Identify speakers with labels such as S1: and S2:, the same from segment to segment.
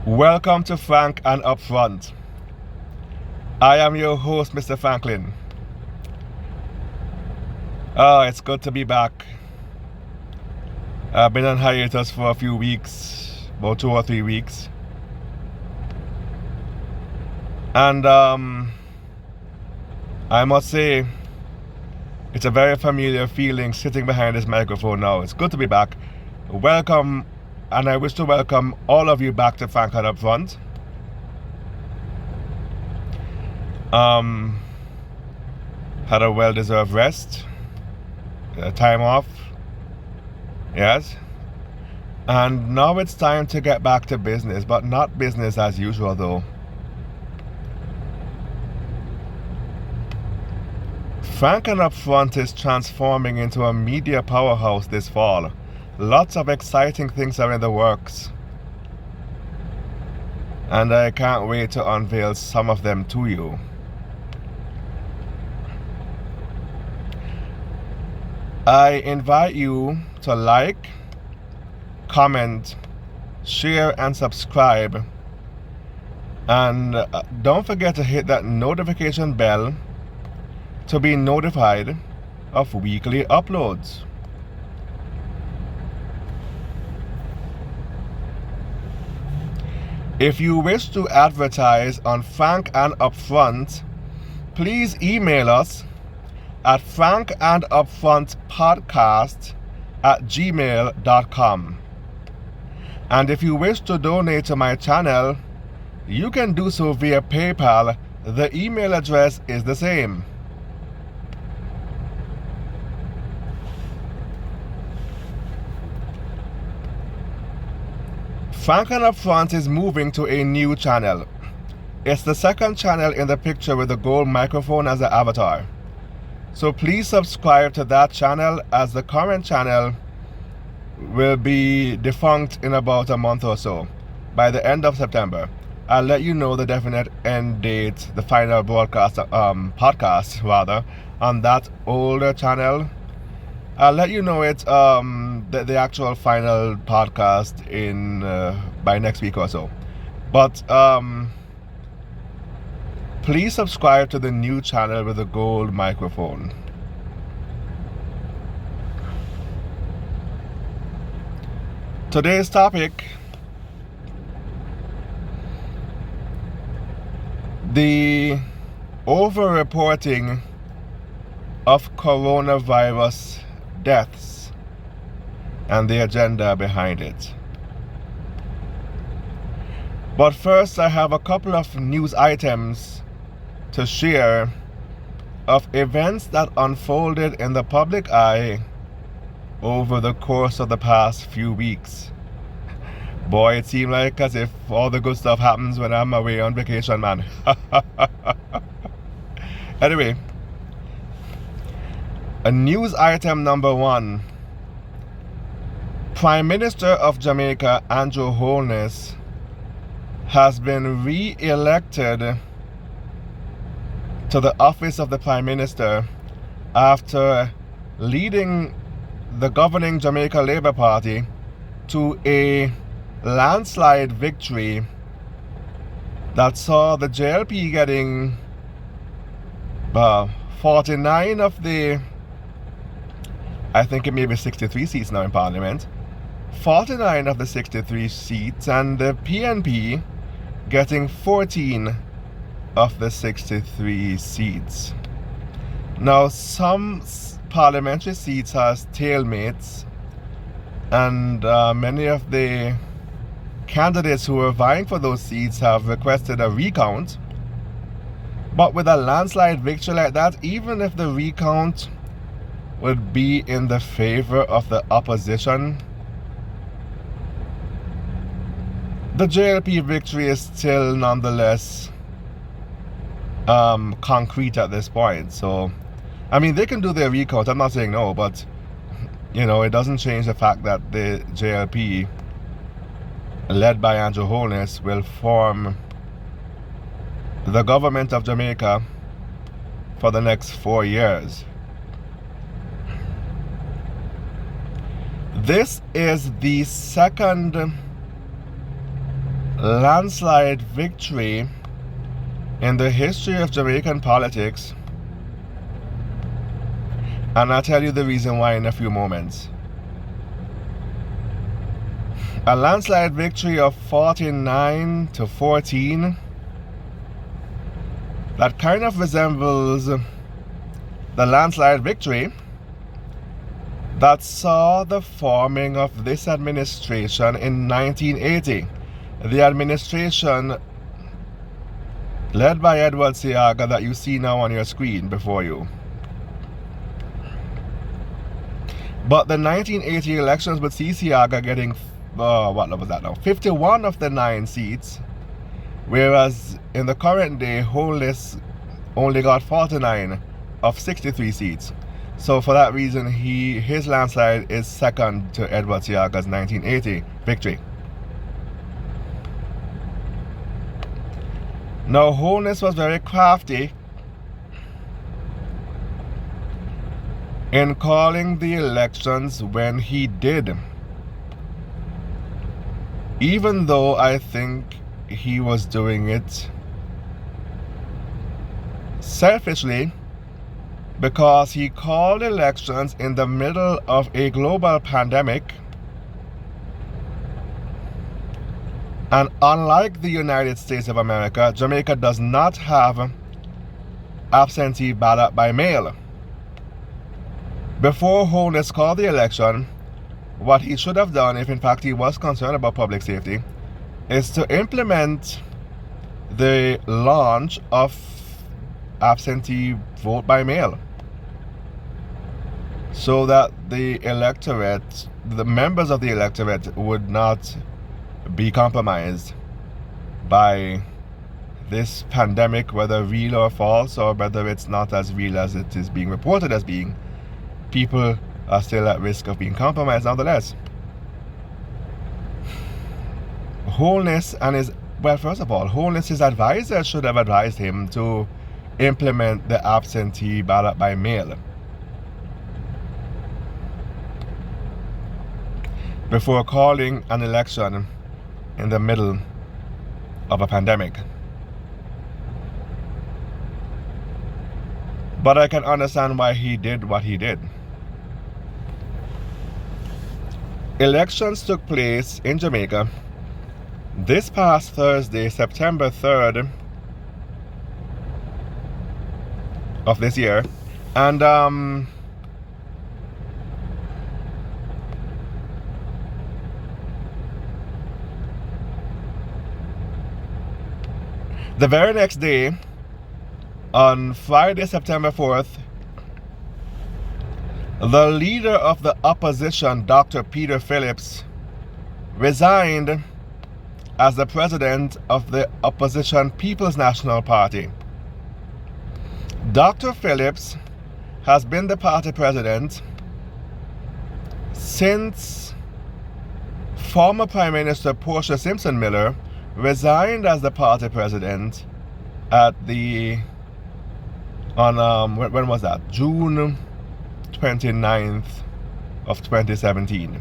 S1: Welcome to Frank and Upfront. I am your host, Mr. Franklin. Oh, it's good to be back. I've been on hiatus for a few weeks, about 2 or 3 weeks. And I must say, it's a very familiar feeling sitting behind this microphone now. It's good to be back. Welcome, and I wish to welcome all of you back to Frank and Upfront. Had a well-deserved rest, time off, yes. And now it's time to get back to business, but not business as usual though. Frank and Upfront is transforming into a media powerhouse this fall. Lots of exciting things are in the works. And I can't wait to unveil some of them to you. I invite you to like, comment, share, and subscribe. And don't forget to hit that notification bell to be notified of weekly uploads. If you wish to advertise on Frank and Upfront, please email us at frankandupfrontpodcast@gmail.com. And if you wish to donate to my channel, you can do so via PayPal. The email address is the same. Frank and Upfront is moving to a new channel. It's the second channel in the picture with the gold microphone as the avatar. So please subscribe to that channel, as the current channel will be defunct in about a month or so, by the end of September. I'll let you know the definite end date, the final broadcast, podcast rather, on that older channel. I'll let you know it, the actual final podcast in by next week or so. But please subscribe to the new channel with the gold microphone. Today's topic: the over-reporting of coronavirus deaths and the agenda behind it. But first, I have a couple of news items to share of events that unfolded in the public eye over the course of the past few weeks. Boy, it seemed like as if all the good stuff happens when I'm away on vacation, man. Anyway, news item number 1. Prime Minister of Jamaica, Andrew Holness, has been re-elected to the office of the Prime Minister after leading the governing Jamaica Labour Party to a landslide victory that saw the JLP getting 49 of the, I think it may be 63 seats now in Parliament, 49 of the 63 seats, and the PNP getting 14 of the 63 seats. Now, some parliamentary seats has stalemates, and many of the candidates who were vying for those seats have requested a recount. But with a landslide victory like that, even if the recount would be in the favor of the opposition, the JLP victory is still nonetheless concrete at this point. So, I mean, they can do their recount, I'm not saying no, but you know, it doesn't change the fact that the JLP, led by Andrew Holness, will form the government of Jamaica for the next 4 years. This is the second landslide victory in the history of Jamaican politics. And I'll tell you the reason why in a few moments. A landslide victory of 49-14 that kind of resembles the landslide victory that saw the forming of this administration in 1980. The administration led by Edward Seaga that you see now on your screen before you. But the 1980 elections would see Seaga getting, what was that now? 51 of the 9 seats, whereas in the current day, Holness only got 49 of 63 seats. So for that reason, his landslide is second to Edward Seaga's 1980 victory. Now, Holness was very crafty in calling the elections when he did. Even though I think he was doing it selfishly, because he called elections in the middle of a global pandemic. And unlike the United States of America, Jamaica does not have absentee ballot by mail. Before Holness called the election, what he should have done, if in fact he was concerned about public safety, is to implement the launch of absentee vote by mail, so that the electorate, the members of the electorate, would not be compromised by this pandemic, whether real or false, or whether it's not as real as it is being reported as being. People are still at risk of being compromised nonetheless. Holness and his, well, first of all, Holness, his advisors should have advised him to implement the absentee ballot by mail before calling an election in the middle of a pandemic. But I can understand why he did what he did. Elections took place in Jamaica this past Thursday, September 3rd of this year, and the very next day, on Friday, September 4th, the leader of the opposition, Dr. Peter Phillips, resigned as the president of the opposition People's National Party. Dr. Phillips has been the party president since former Prime Minister Portia Simpson Miller resigned as the party president at when was that? June 29th of 2017.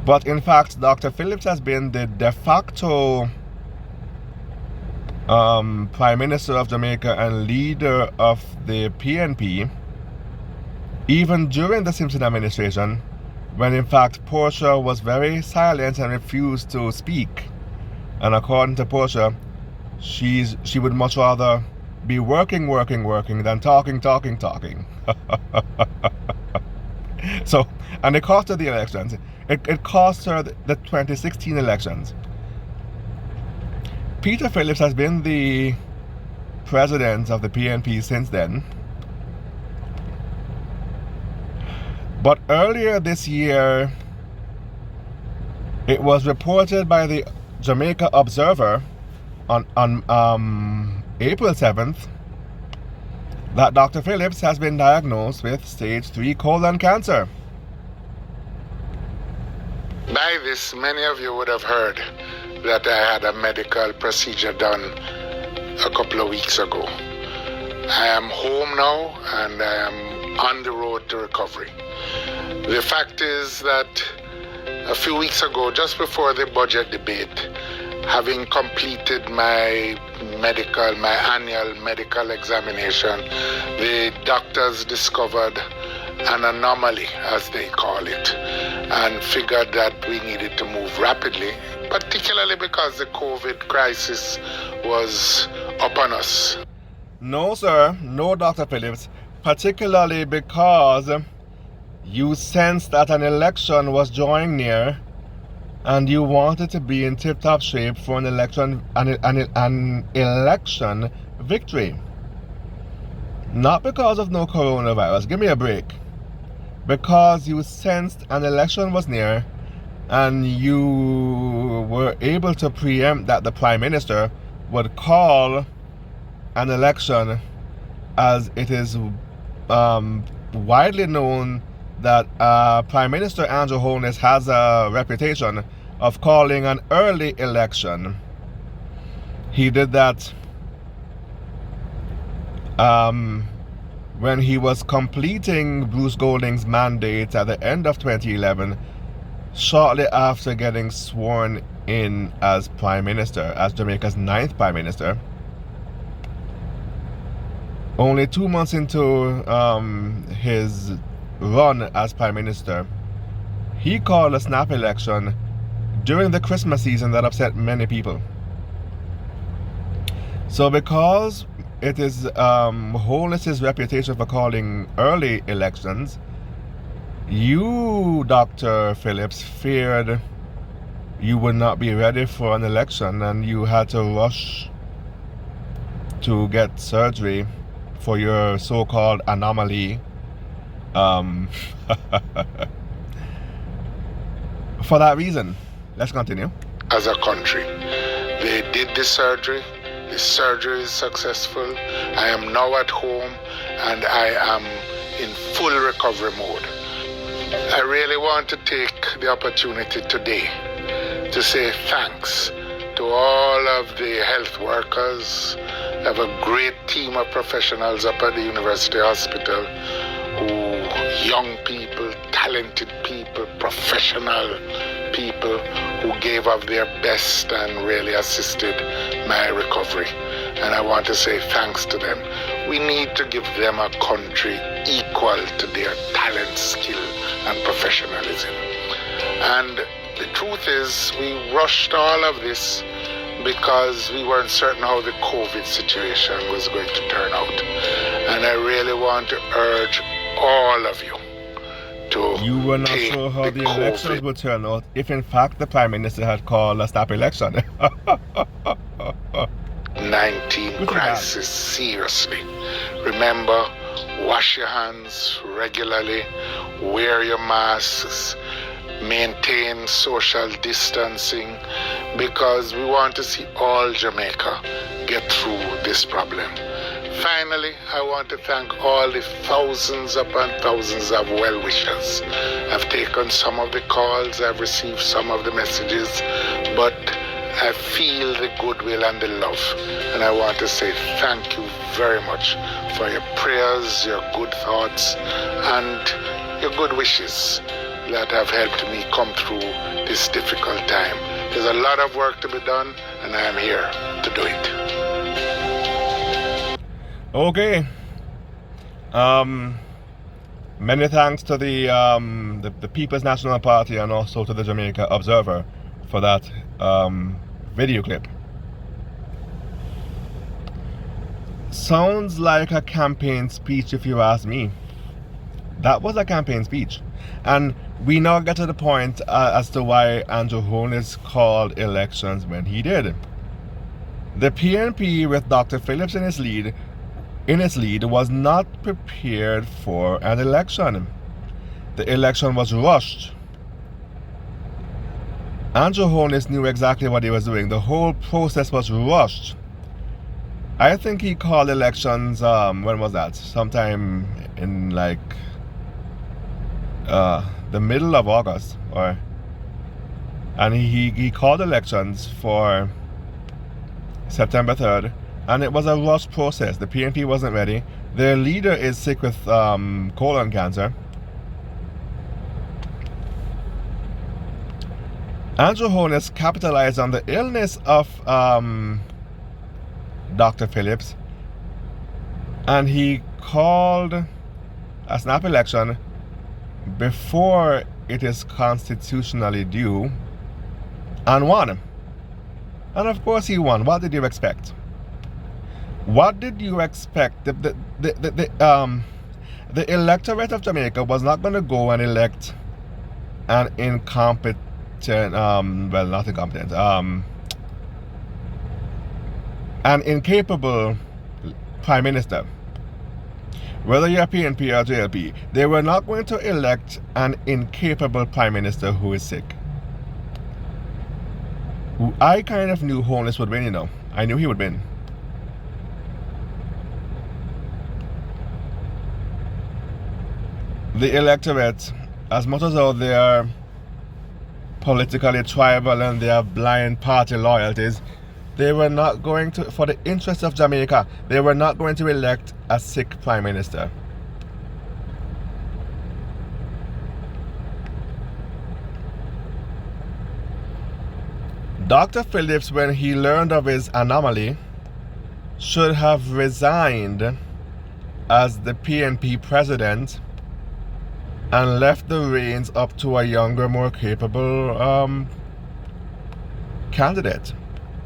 S1: But in fact, Dr. Phillips has been the de facto Prime Minister of Jamaica and leader of the PNP, even during the Simpson administration, when in fact Portia was very silent and refused to speak. And according to Portia, she would much rather be working than talking. So, and it cost her the elections. It cost her the 2016 elections. Peter Phillips has been the president of the PNP since then. But earlier this year, it was reported by the Jamaica Observer on April 7th that Dr. Phillips has been diagnosed with stage 3 colon cancer.
S2: By this, many of you would have heard that I had a medical procedure done a couple of weeks ago. I am home now and I am on the road to recovery. The fact is that a few weeks ago, just before the budget debate, having completed my annual medical examination, the doctors discovered an anomaly, as they call it, and figured that we needed to move rapidly, particularly because the COVID crisis was upon us.
S1: No, sir. No, Dr. Phillips. Particularly because you sensed that an election was drawing near and you wanted to be in tip-top shape for an election victory. Not because of no coronavirus. Give me a break. Because you sensed an election was near and you were able to preempt that the Prime Minister would call an election, as it is widely known that Prime Minister Andrew Holness has a reputation of calling an early election. He did that when he was completing Bruce Golding's mandate at the end of 2011, shortly after getting sworn in as Prime Minister, as Jamaica's 9th Prime Minister. Only 2 months into his run as Prime Minister, he called a snap election during the Christmas season that upset many people. So because it is Holness's reputation for calling early elections, you, Dr. Phillips, feared you would not be ready for an election and you had to rush to get surgery for your so-called anomaly. For that reason. Let's continue.
S2: As a country, they did the surgery. The surgery is successful. I am now at home and I am in full recovery mode. I really want to take the opportunity today to say thanks to all of the health workers. I have a great team of professionals up at the University Hospital, young people, talented people, professional people who gave of their best and really assisted my recovery. And I want to say thanks to them. We need to give them a country equal to their talent, skill, and professionalism. And the truth is, we rushed all of this because we weren't certain how the COVID situation was going to turn out. And I really want to urge all of you to
S1: You were not sure how the elections would turn out if in fact the Prime Minister had called a snap election.
S2: COVID-19 crisis seriously. Remember, wash your hands regularly, wear your masks, maintain social distancing, because we want to see all Jamaica get through this problem. Finally, I want to thank all the thousands upon thousands of well-wishers. I've taken some of the calls, I've received some of the messages, but I feel the goodwill and the love. And I want to say thank you very much for your prayers, your good thoughts, and your good wishes that have helped me come through this difficult time. There's a lot of work to be done, and I am here to do it.
S1: Okay. Many thanks to the People's National Party and also to the Jamaica Observer for that video clip. Sounds like a campaign speech, if you ask me. That was a campaign speech. And we now get to the point as to why Andrew Holness called elections when he did. The PNP, with Dr. Phillips in its lead, was not prepared for an election. The election was rushed. Andrew Holness knew exactly what he was doing. The whole process was rushed. I think he called elections, when was that? Sometime in like the middle of August, and he called elections for September 3rd, and it was a rushed process. The PNP wasn't ready. Their leader is sick with colon cancer. Andrew Holness capitalized on the illness of Dr. Phillips, and he called a snap election before it is constitutionally due and won. And of course he won. What did you expect? What did you expect? The electorate of Jamaica was not going to go and elect an incompetent, well, not incompetent, an incapable prime minister. Whether you're PNP or JLP, they were not going to elect an incapable prime minister who is sick. I kind of knew Holness would win, you know. I knew he would win. The electorate, as much as though they are politically tribal and they have blind party loyalties, they were not going to, for the interests of Jamaica, they were not going to elect a sick prime minister. Dr. Phillips, when he learned of his anomaly, should have resigned as the PNP president and left the reins up to a younger, more capable candidate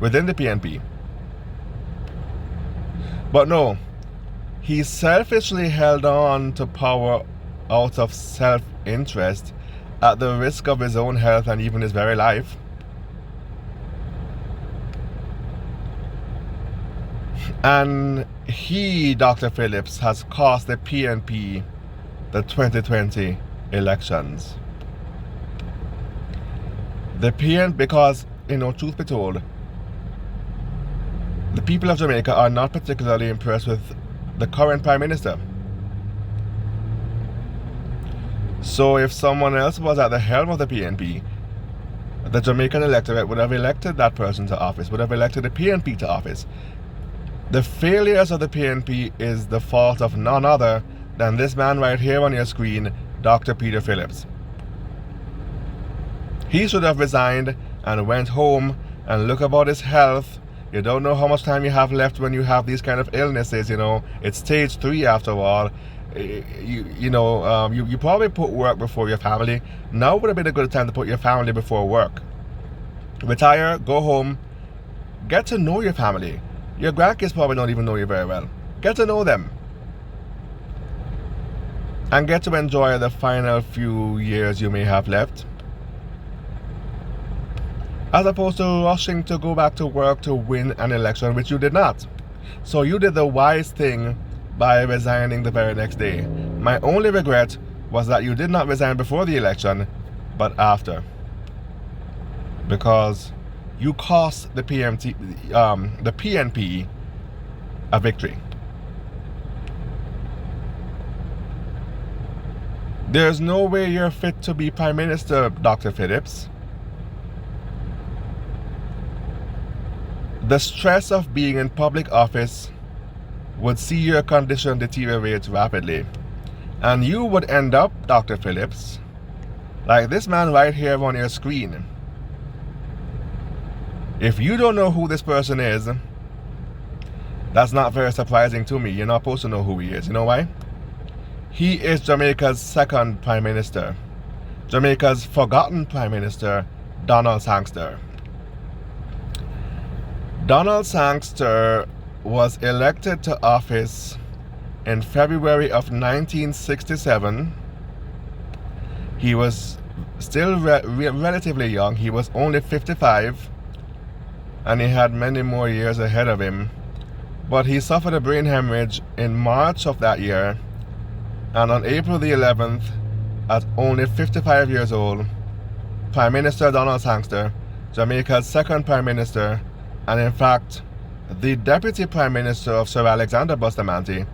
S1: within the PNP. But no, he selfishly held on to power out of self-interest at the risk of his own health and even his very life. And he, Dr. Phillips, has cost the PNP the 2020 elections. The PNP, because, you know, truth be told, the people of Jamaica are not particularly impressed with the current prime minister. So if someone else was at the helm of the PNP, the Jamaican electorate would have elected that person to office, would have elected the PNP to office. The failures of the PNP is the fault of none other than this man right here on your screen, Dr. Peter Phillips. He should have resigned and went home and look about his health. You don't know how much time you have left when you have these kind of illnesses, you know. It's stage 3 after all. You probably put work before your family. Now would have been a good time to put your family before work. Retire, go home, get to know your family. Your grandkids probably don't even know you very well. Get to know them. And get to enjoy the final few years you may have left. As opposed to rushing to go back to work to win an election, which you did not. So you did the wise thing by resigning the very next day. My only regret was that you did not resign before the election, but after. Because you cost the PNP a victory. There's no way you're fit to be Prime Minister, Dr. Phillips. The stress of being in public office would see your condition deteriorate rapidly. And you would end up, Dr. Phillips, like this man right here on your screen. If you don't know who this person is, that's not very surprising to me. You're not supposed to know who he is. You know why? He is Jamaica's second Prime Minister. Jamaica's forgotten Prime Minister, Donald Sangster. Donald Sangster was elected to office in February of 1967. He was still relatively young. He was only 55. And he had many more years ahead of him. But he suffered a brain hemorrhage in March of that year, and on April the 11th, at only 55 years old, Prime Minister Donald Sangster, Jamaica's second Prime Minister, and in fact, the Deputy Prime Minister of Sir Alexander Bustamante,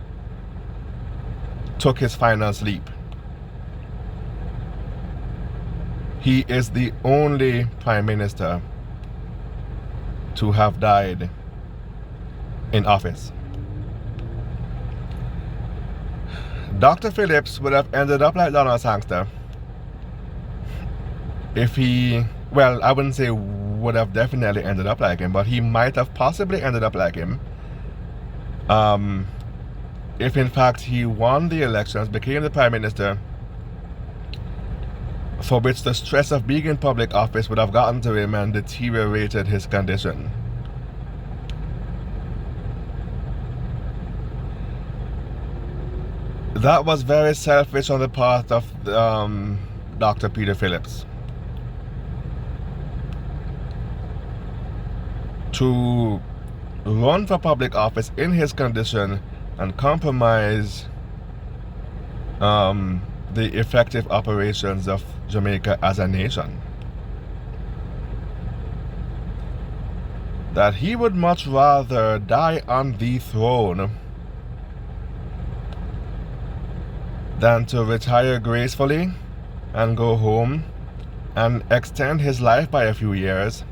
S1: took his final sleep. He is the only Prime Minister to have died in office. Dr. Phillips would have ended up like Donald Sangster if he well, I wouldn't say would have definitely ended up like him, but he might have possibly ended up like him. If in fact he won the elections, became the prime minister, for which the stress of being in public office would have gotten to him and deteriorated his condition. That was very selfish on the part of Dr. Peter Phillips. To run for public office in his condition and compromise the effective operations of Jamaica as a nation. That he would much rather die on the throne than to retire gracefully and go home and extend his life by a few years.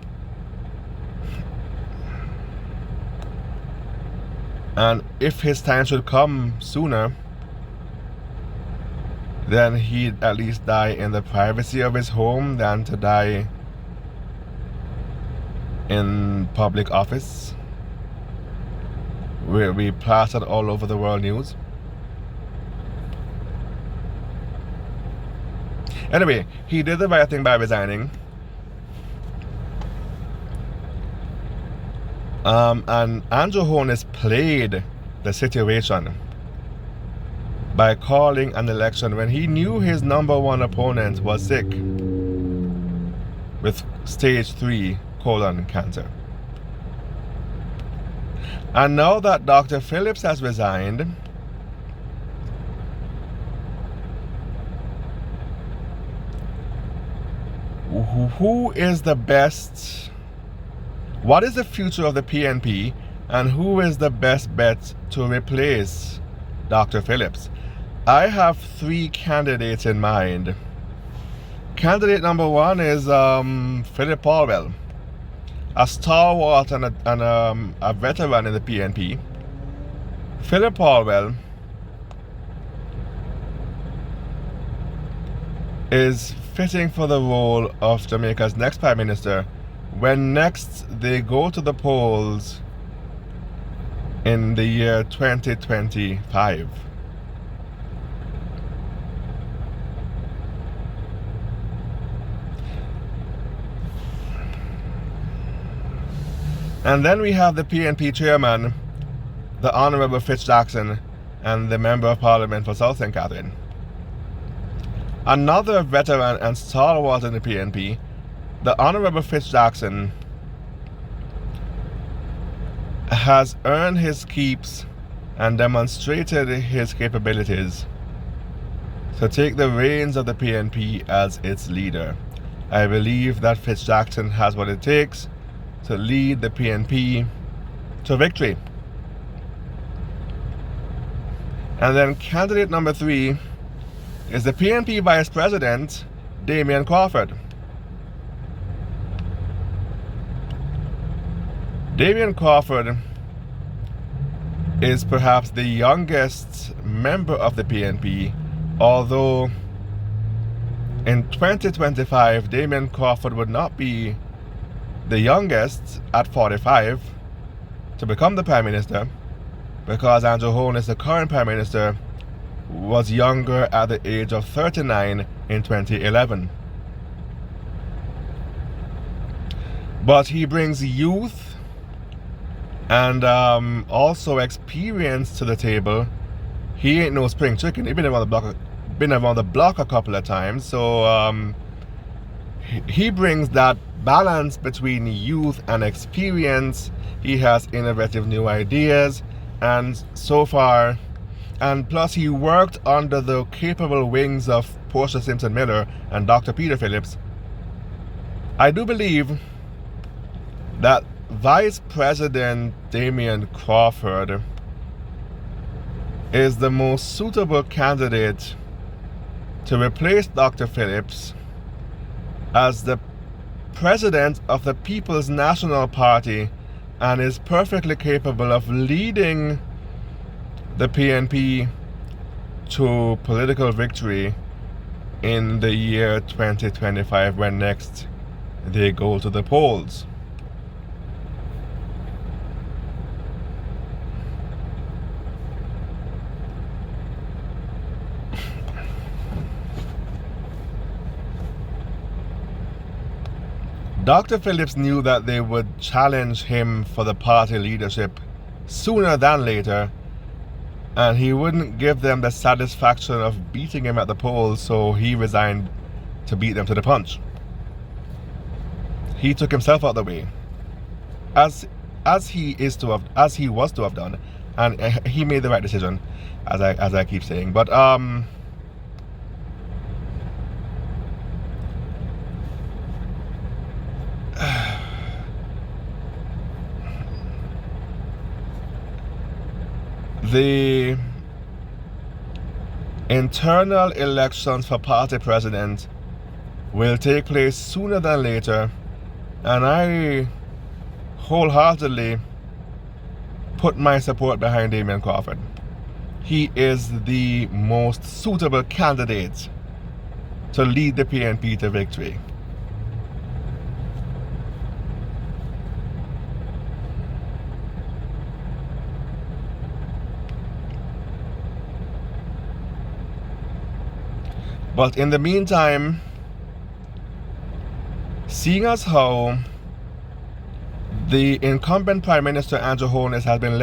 S1: And if his time should come sooner, then he'd at least die in the privacy of his home than to die in public office, where we plastered all over the world news. Anyway, he did the right thing by resigning. And Andrew Holness played the situation by calling an election when he knew his number one opponent was sick with stage 3 colon cancer. And now that Dr. Phillips has resigned, who is the best? What is the future of the PNP, and who is the best bet to replace Dr. Phillips? I have 3 candidates in mind. Candidate number 1 is Philip Paulwell, a stalwart and a veteran in the PNP. Philip Paulwell is fitting for the role of Jamaica's next Prime Minister when next they go to the polls in the year 2025. And then we have the PNP chairman, the Honourable Fitz Jackson, and the Member of Parliament for South St. Catherine. Another veteran and stalwart in the PNP, the Honourable Fitz Jackson, has earned his keeps and demonstrated his capabilities to take the reins of the PNP as its leader. I believe that Fitz Jackson has what it takes to lead the PNP to victory. And then candidate number 3 is the PNP Vice President, Damien Crawford. Damien Crawford is perhaps the youngest member of the PNP, although in 2025, Damien Crawford would not be the youngest at 45 to become the Prime Minister, because Andrew Holness, the current Prime Minister, was younger at the age of 39 in 2011. But he brings youth and also experience to the table. He ain't no spring chicken. He's been around the block a couple of times, so he brings that balance between youth and experience. He has innovative new ideas, and so far, and plus he worked under the capable wings of Portia Simpson Miller and Dr. Peter Phillips. I do believe that Vice President Damien Crawford is the most suitable candidate to replace Dr. Phillips as the president of the People's National Party, and is perfectly capable of leading the PNP to political victory in the year 2025, when next they go to the polls. Dr. Phillips knew that they would challenge him for the party leadership sooner than later, and he wouldn't give them the satisfaction of beating him at the polls, so he resigned to beat them to the punch. He took himself out of the way, as he was to have done, and he made the right decision, as I keep saying. But the internal elections for party president will take place sooner than later, and I wholeheartedly put my support behind Damian Crawford. He is the most suitable candidate to lead the PNP to victory. But in the meantime, seeing as how the incumbent Prime Minister Andrew Holness has been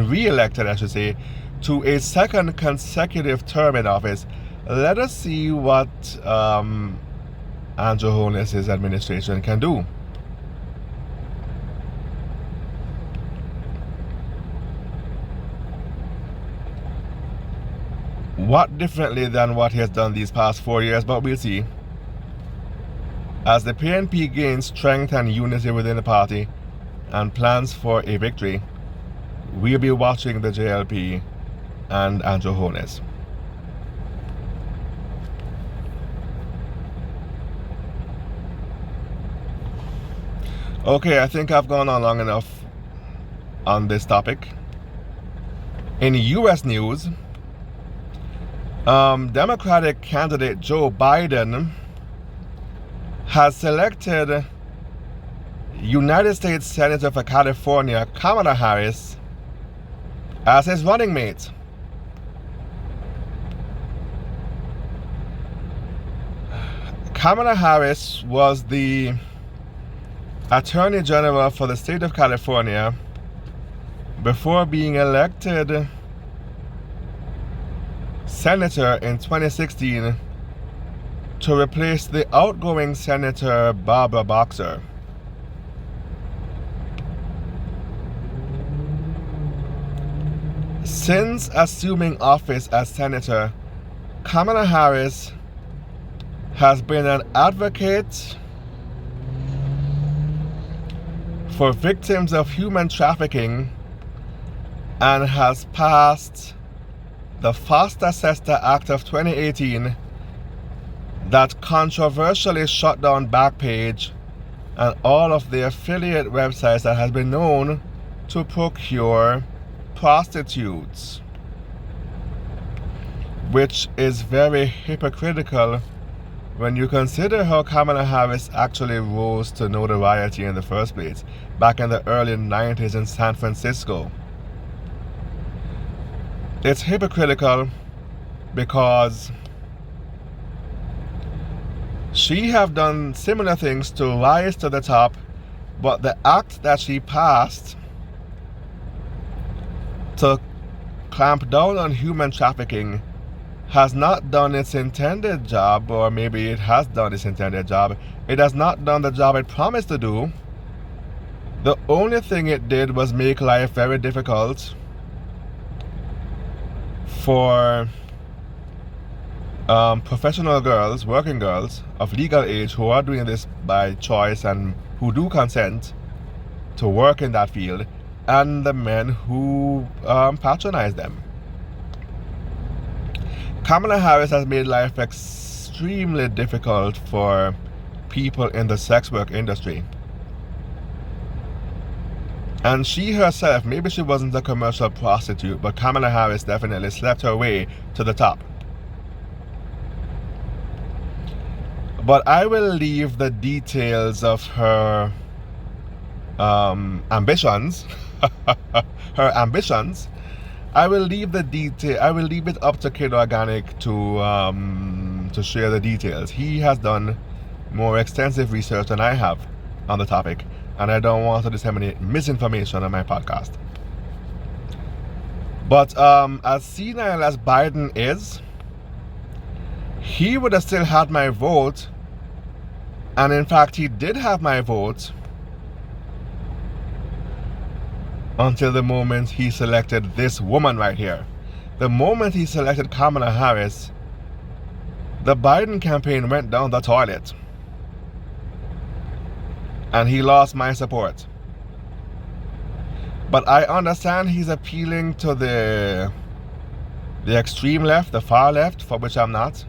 S1: re-elected, I should say, to a second consecutive term in office, let us see what Andrew Holness's administration can do. What differently than what he has done these past 4 years, but we'll see. As the PNP gains strength and unity within the party and plans for a victory, we'll be watching the JLP and Andrew Holness. Okay, I think I've gone on long enough on this topic. In US news, Democratic candidate Joe Biden has selected United States Senator for California Kamala Harris as his running mate. Kamala Harris was the Attorney General for the state of California before being elected Senator in 2016 to replace the outgoing Senator Barbara Boxer. Since assuming office as Senator, Kamala Harris has been an advocate for victims of human trafficking and has passed the FOSTA-SESTA Act of 2018 that controversially shut down Backpage and all of the affiliate websites that has been known to procure prostitutes, which is very hypocritical when you consider how Kamala Harris actually rose to notoriety in the first place back in the early 90s in San Francisco. It's hypocritical because she have done similar things to rise to the top, but the act that she passed to clamp down on human trafficking has not done its intended job, or maybe it has done its intended job. It has not done the job it promised to do. The only thing it did was make life very difficult for professional girls, working girls of legal age who are doing this by choice and who do consent to work in that field, and the men who patronize them. Kamala Harris has made life extremely difficult for people in the sex work industry. And she herself, maybe she wasn't a commercial prostitute, but Kamala Harris definitely slept her way to the top. But I will leave the details of her ambitions, her ambitions. I will leave it up to Kid Organic to share the details. He has done more extensive research than I have on the topic, and I don't want to disseminate misinformation on my podcast. But as senile as Biden is, he would have still had my vote, and in fact he did have my vote until the moment he selected this woman right here. The moment he selected Kamala Harris, the Biden campaign went down the toilet. And he lost my support. But I understand he's appealing to the extreme left, the far left, for which I'm not.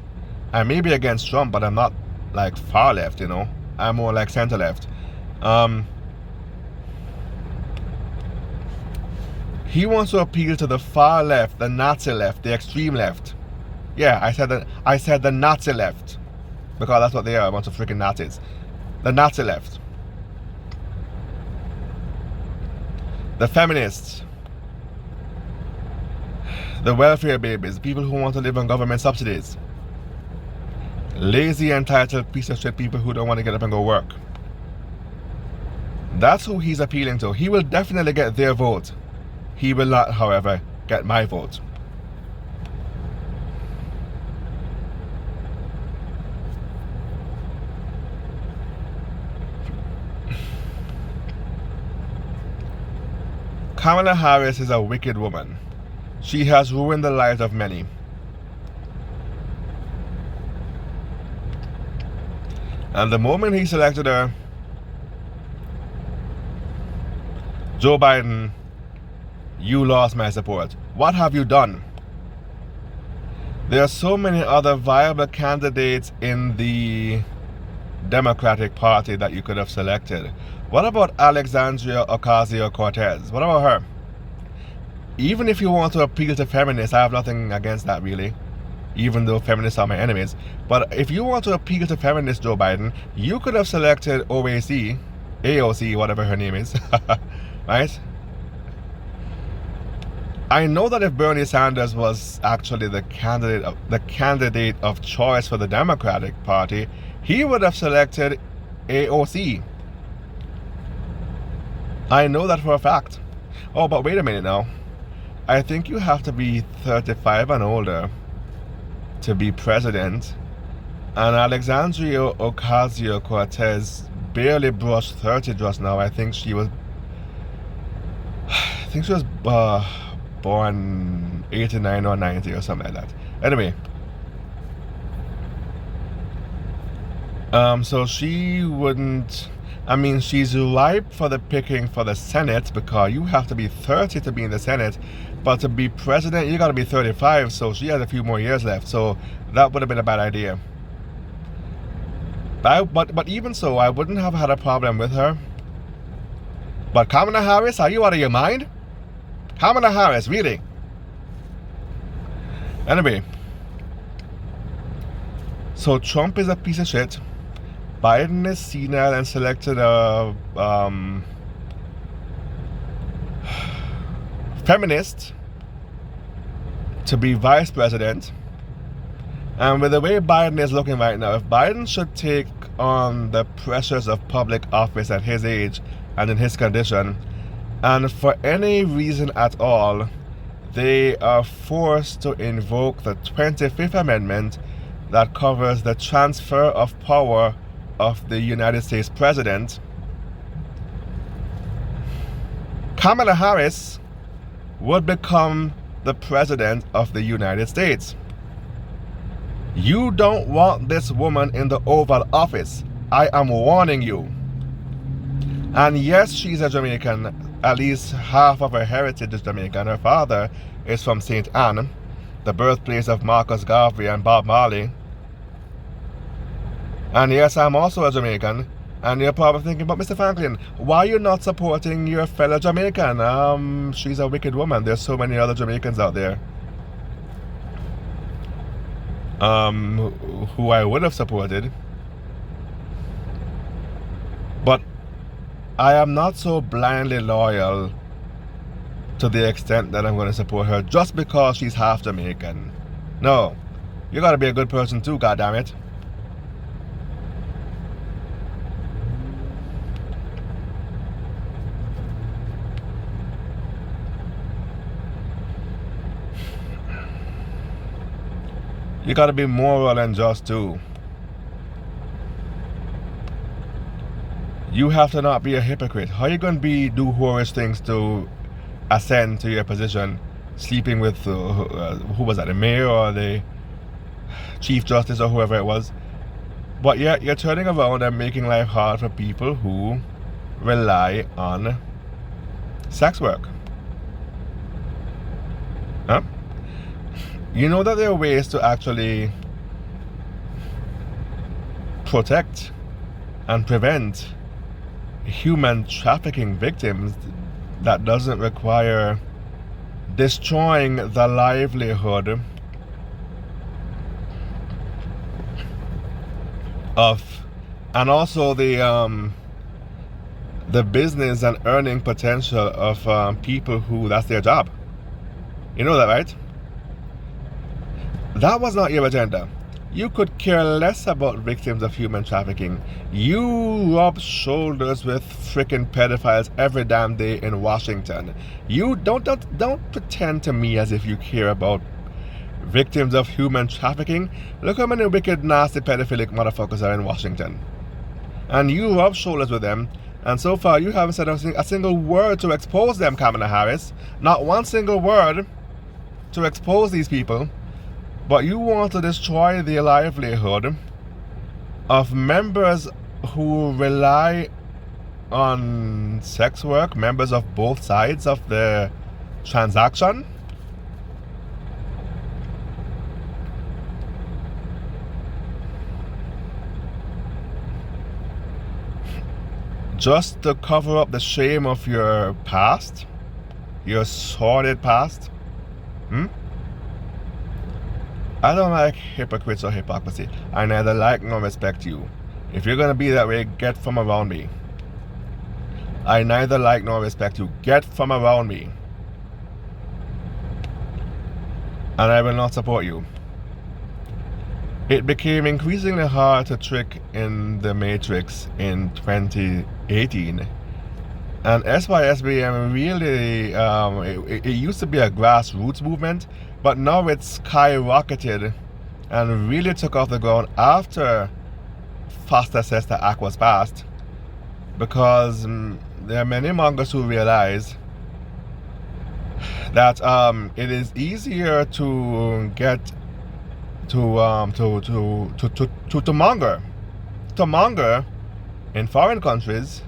S1: I may be against Trump, but I'm not like far left, you know. I'm more like center left. He wants to appeal to the far left, the Nazi left, the extreme left. Yeah, I said the Nazi left, because that's what they are, a bunch of freaking Nazis. The Nazi left. The feminists. The welfare babies, people who want to live on government subsidies. Lazy, entitled piece of shit people who don't want to get up and go work. That's who he's appealing to. He will definitely get their vote. He will not, however, get my vote. Kamala Harris is a wicked woman. She has ruined the lives of many. And the moment he selected her, Joe Biden, you lost my support. What have you done? There are so many other viable candidates in the Democratic Party that you could have selected. What about Alexandria Ocasio-Cortez? What about her? Even if you want to appeal to feminists, I have nothing against that really, even though feminists are my enemies. But if you want to appeal to feminists, Joe Biden, you could have selected AOC, whatever her name is, right? I know that if Bernie Sanders was actually the candidate of choice for the Democratic Party, he would have selected AOC. I know that for a fact. Oh, but wait a minute now. I think you have to be 35 and older to be president. And Alexandria Ocasio-Cortez barely brushed 30 just now. I think she was born 89 or 90 or something like that. Anyway. So she wouldn't... I mean, she's ripe for the picking for the Senate, because you have to be 30 to be in the Senate. But to be president, you got to be 35, so she has a few more years left. So that would have been a bad idea. But even so, I wouldn't have had a problem with her. But Kamala Harris, are you out of your mind? Kamala Harris, really? Anyway. So Trump is a piece of shit. Biden is senile and selected a feminist to be vice president. And with the way Biden is looking right now, if Biden should take on the pressures of public office at his age and in his condition, and for any reason at all, they are forced to invoke the 25th Amendment that covers the transfer of power of the United States president, Kamala Harris would become the president of the United States. You don't want this woman in the Oval Office. I am warning you. And yes, she's a Jamaican. At least half of her heritage is Jamaican. Her father is from St. Anne, the birthplace of Marcus Garvey and Bob Marley. And yes, I'm also a Jamaican, And you're probably thinking, but Mr. Franklin, why are you not supporting your fellow Jamaican? She's a wicked woman. There's so many other Jamaicans out there. Who I would have supported. But I am not so blindly loyal to the extent that I'm going to support her just because she's half Jamaican. No. You gotta be a good person too, goddammit. You gotta be moral and just too. You have to not be a hypocrite. How you gonna do whorish things to ascend to your position, sleeping with who was that, the mayor or the chief justice or whoever it was? But yet you're turning around and making life hard for people who rely on sex work. Huh? You know that there are ways to actually protect and prevent human trafficking victims that doesn't require destroying the livelihood of, and also the business and earning potential of people who that's their job. You know that, right? That was not your agenda. You could care less about victims of human trafficking. You rub shoulders with freaking pedophiles every damn day in Washington. You don't pretend to me as if you care about victims of human trafficking. Look how many wicked, nasty, pedophilic motherfuckers are in Washington. And you rub shoulders with them, and so far you haven't said a single word to expose them, Kamala Harris. Not one single word to expose these people. But you want to destroy the livelihood of members who rely on sex work, members of both sides of the transaction. Just to cover up the shame of your past, your sordid past. I don't like hypocrites or hypocrisy. I neither like nor respect you. If you're gonna be that way, get from around me. I neither like nor respect you. Get from around me. And I will not support you. It became increasingly hard to trick in the Matrix in 2018. And SYSBM really, it used to be a grassroots movement, but now it's skyrocketed and really took off the ground after Foster Sister Act was passed, because there are many mongers who realize that it is easier to get to monger in foreign countries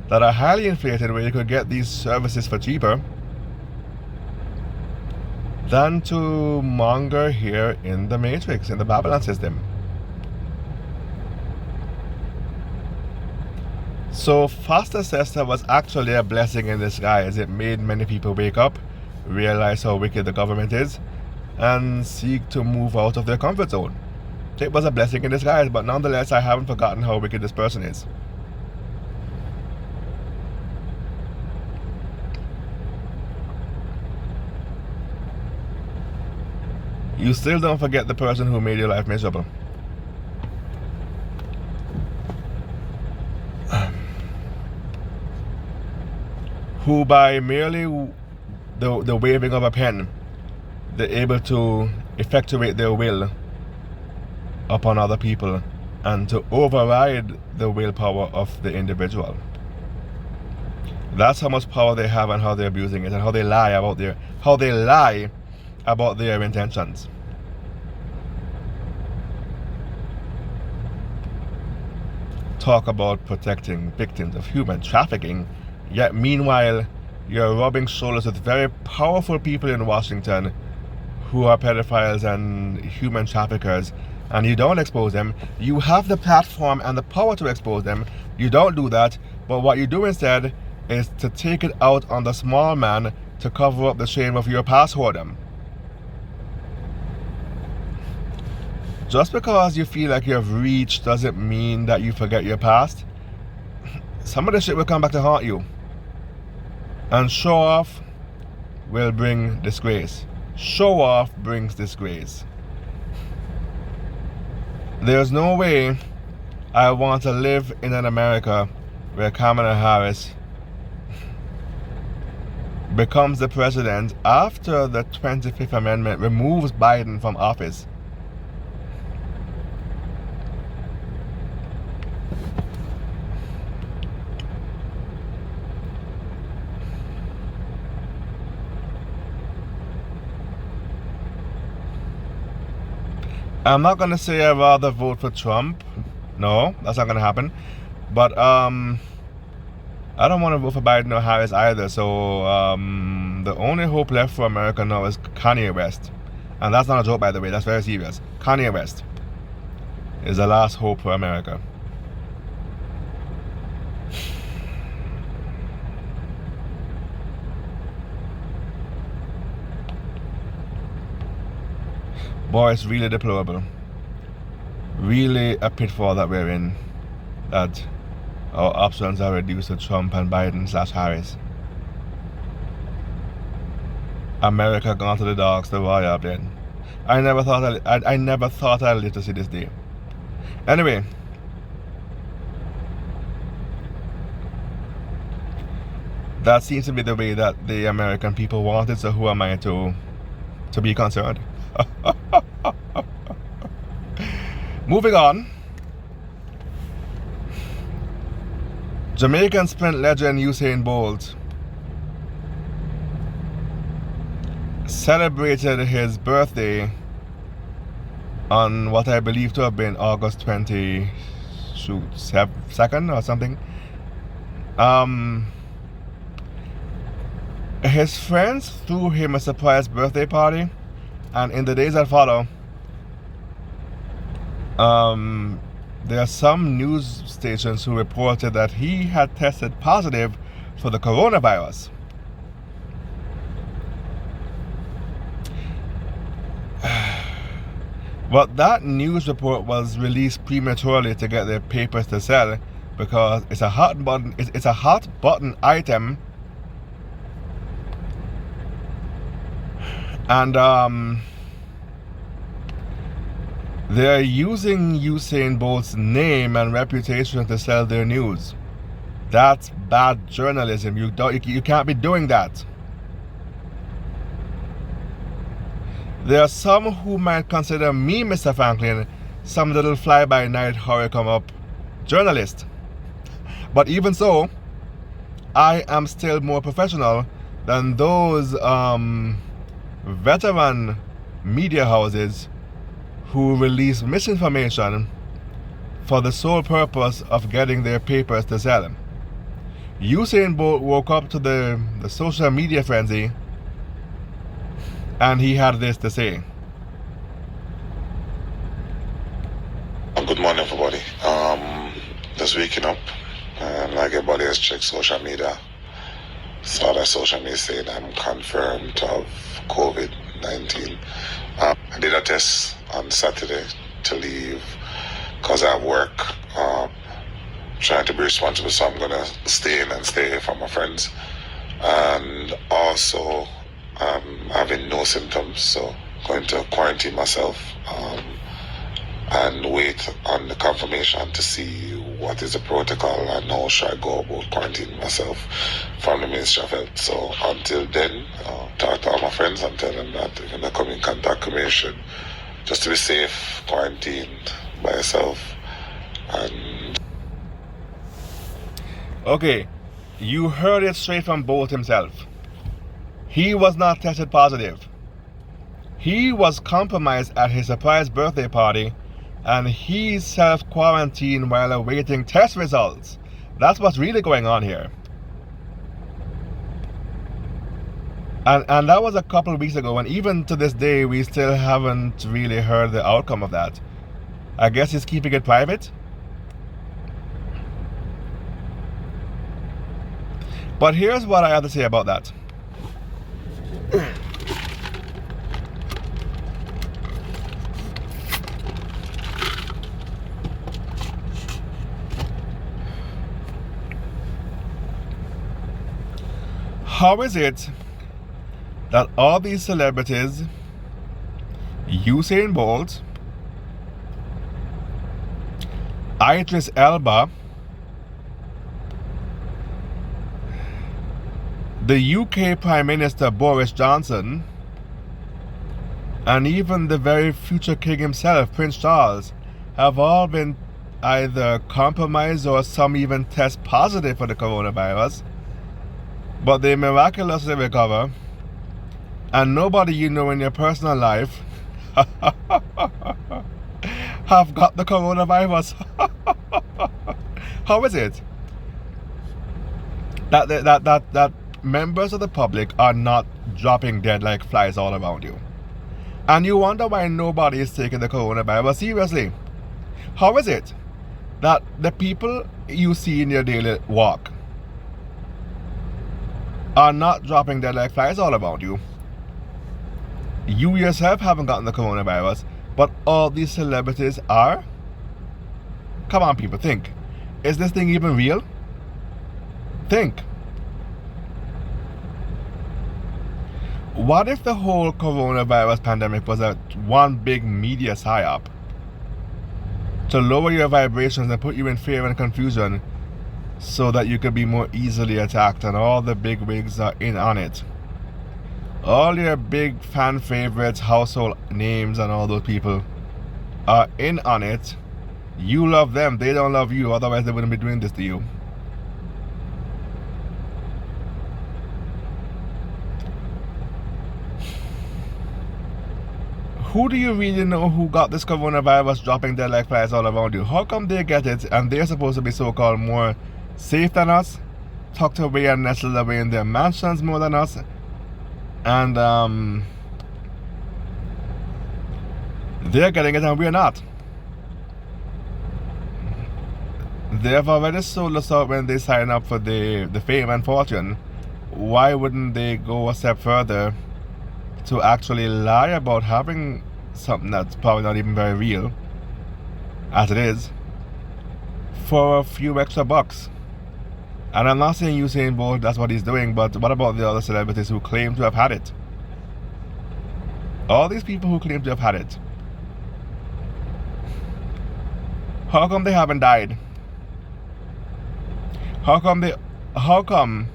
S1: that are highly inflated, where you could get these services for cheaper, than to monger here in the Matrix, in the Babylon system. So Foster Sister was actually a blessing in disguise. It made many people wake up, realize how wicked the government is, and seek to move out of their comfort zone. It was a blessing in disguise, but nonetheless, I haven't forgotten how wicked this person is. You still don't forget the person who made your life miserable. Who by merely the waving of a pen, they're able to effectuate their will upon other people and to override the willpower of the individual. That's how much power they have and how they're abusing it, and how they lie about their intentions. Talk about protecting victims of human trafficking, yet meanwhile you're rubbing shoulders with very powerful people in Washington who are pedophiles and human traffickers, and you don't expose them. You have the platform and the power to expose them. You don't do that, but what you do instead is to take it out on the small man to cover up the shame of your past whoredom. Just because you feel like you have reached doesn't mean that you forget your past. Some of the shit will come back to haunt you. And show off will bring disgrace. Show off brings disgrace. There's no way I want to live in an America where Kamala Harris becomes the president after the 25th Amendment removes Biden from office. I'm not gonna say I'd rather vote for Trump. No, that's not gonna happen. But I don't want to vote for Biden or Harris either. So the only hope left for America now is Kanye West, and that's not a joke, by the way. That's very serious. Kanye West is the last hope for America. Boy, it's really deplorable. Really a pitfall that we're in. That our options are reduced to Trump and Biden / Harris. America gone to the dogs, the wire up then. I never thought I'd live to see this day. Anyway. That seems to be the way that the American people want it, so who am I to be concerned? Moving on. Jamaican sprint legend Usain Bolt celebrated his birthday on what I believe to have been August 22nd or something. His friends threw him a surprise birthday party, and in the days that follow, there are some news stations who reported that he had tested positive for the coronavirus. But that news report was released prematurely to get their papers to sell, because it's a hot button. It's a hot button item, and they're using Usain Bolt's name and reputation to sell their news. That's bad journalism. You can't be doing that. There are some who might consider me, Mr. Franklin, some little fly-by-night hurry-come-up journalist. But even so, I am still more professional than those veteran media houses who release misinformation for the sole purpose of getting their papers to sell. Usain Bolt woke up to the social media frenzy, and he had this to say.
S3: Good morning, everybody. Just waking up, and like everybody has checked social media, saw that social media saying I'm confirmed of COVID-19. I did a test on Saturday to leave because I have work, trying to be responsible, so I'm gonna stay in and stay from my friends, and also having no symptoms, so going to quarantine myself and wait on the confirmation to see what is the protocol and how should I go about quarantining myself from the Ministry of Health. So until then, talk to all my friends and tell them that if they come in contact with me, should just to be safe, quarantined by yourself. And
S1: okay, you heard it straight from Bolt himself. He was not tested positive. He was compromised at his surprise birthday party, and he self-quarantined while awaiting test results. That's what's really going on here. And that was a couple of weeks ago, and even to this day, we still haven't really heard the outcome of that. I guess he's keeping it private. But here's what I have to say about that. How is it that all these celebrities, Usain Bolt, Idris Elba, the UK Prime Minister Boris Johnson, and even the very future king himself, Prince Charles, have all been either compromised or some even test positive for the coronavirus, but they miraculously recover, and nobody you know in your personal life have got the coronavirus. How is it that members of the public are not dropping dead like flies all around you? And you wonder why nobody is taking the coronavirus seriously. How is it that the people you see in your daily walk are not dropping dead like flies all around you? You yourself haven't gotten the coronavirus, but all these celebrities are? Come on, people, think. Is this thing even real? Think. What if the whole coronavirus pandemic was one big media psyop to lower your vibrations and put you in fear and confusion so that you could be more easily attacked, and all the big wigs are in on it? All your big fan favorites, household names, and all those people are in on it. You love them, they don't love you, otherwise they wouldn't be doing this to you. Who do you really know who got this coronavirus dropping dead like flies all around you? How come they get it and they're supposed to be so-called more safe than us, tucked away and nestled away in their mansions more than us, and they're getting it and we're not? They've already sold us out when they sign up for the fame and fortune. Why wouldn't they go a step further to actually lie about having something that's probably not even very real, as it is, for a few extra bucks? And I'm not saying Usain Bolt, that's what he's doing, but what about the other celebrities who claim to have had it? All these people who claim to have had it, how come they haven't died? How come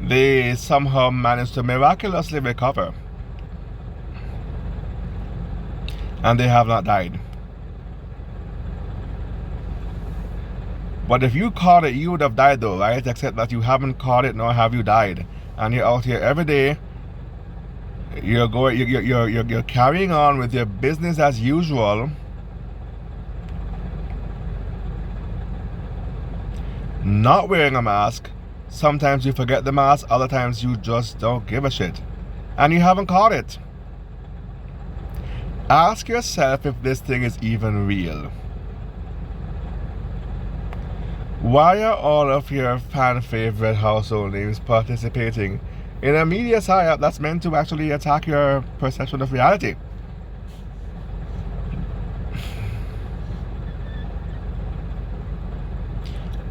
S1: they somehow managed to miraculously recover and they have not died? But if you caught it, you would have died though, right? Except that you haven't caught it, nor have you died. And you're out here every day. You're carrying on with your business as usual. Not wearing a mask. Sometimes you forget the mask, other times you just don't give a shit. And you haven't caught it. Ask yourself if this thing is even real. Why are all of your fan favorite household names participating in a media psyop that's meant to actually attack your perception of reality?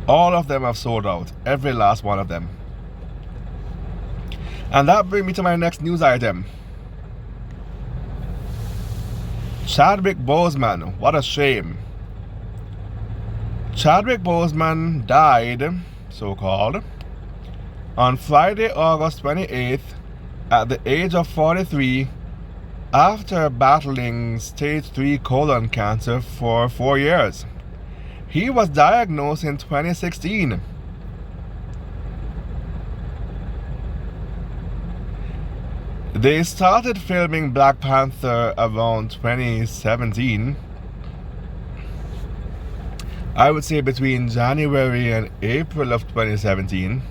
S1: All of them have sold out, every last one of them. And that brings me to my next news item. Chadwick Boseman, what a shame. Chadwick Boseman died, so-called, on Friday, August 28th, at the age of 43, after battling stage 3 colon cancer for 4 years. He was diagnosed in 2016. They started filming Black Panther around 2017. I would say between January and April of 2017.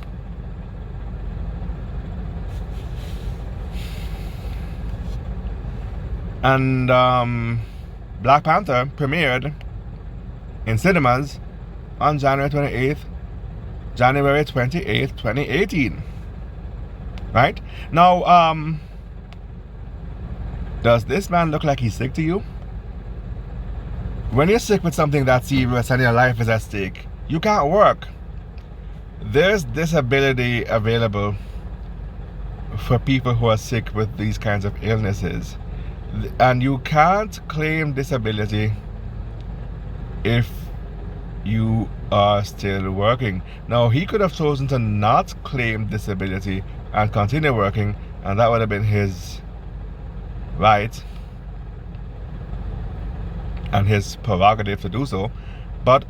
S1: And Black Panther premiered in cinemas on January 28th, 2018. Right? Now, does this man look like he's sick to you? When you're sick with something that serious and your life is at stake, you can't work. There's disability available for people who are sick with these kinds of illnesses. And you can't claim disability if you are still working. Now, he could have chosen to not claim disability and continue working, and that would have been his right and his prerogative to do so. But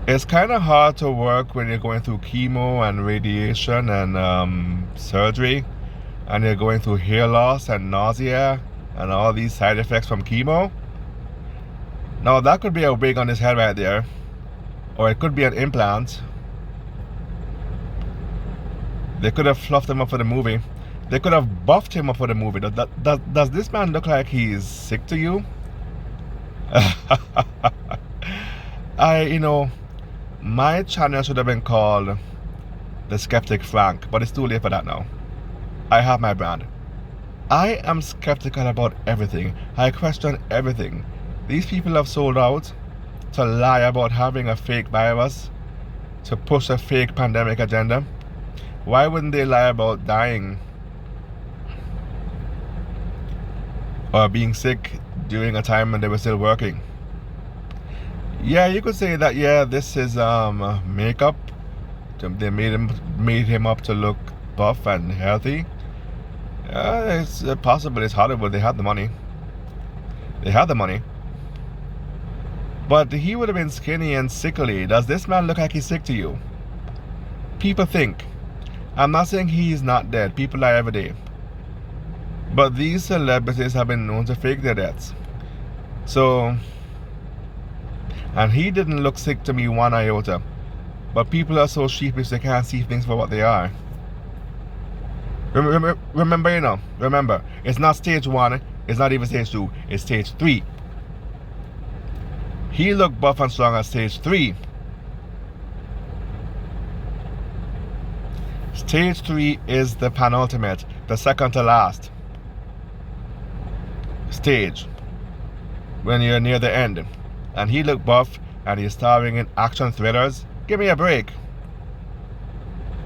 S1: it's kind of hard to work when you're going through chemo and radiation and surgery, and you're going through hair loss and nausea and all these side effects from chemo. Now, that could be a wig on his head right there, or it could be an implant. They could have fluffed him up for the movie. They could have buffed him up for the movie. Does this man look like he's sick to you? My channel should have been called The Skeptic Frank, but it's too late for that now. I have my brand. I am skeptical about everything. I question everything. These people have sold out to lie about having a fake virus, to push a fake pandemic agenda. Why wouldn't they lie about dying or being sick during a time when they were still working? Yeah, you could say that, yeah, this is makeup. They made him up to look buff and healthy. It's possible. It's Hollywood. They have the money. But he would have been skinny and sickly. Does this man look like he's sick to you? People think. I'm not saying he's not dead. People die every day. But these celebrities have been known to fake their deaths. So, and he didn't look sick to me one iota. But people are so sheepish they can't see things for what they are. Remember, it's not stage 1, it's not even stage 2, it's stage 3. He looked buff and strong at stage 3. Stage 3 is the penultimate, the second to last stage, when you're near the end. And he looked buff, and he's starring in action thrillers. Give me a break.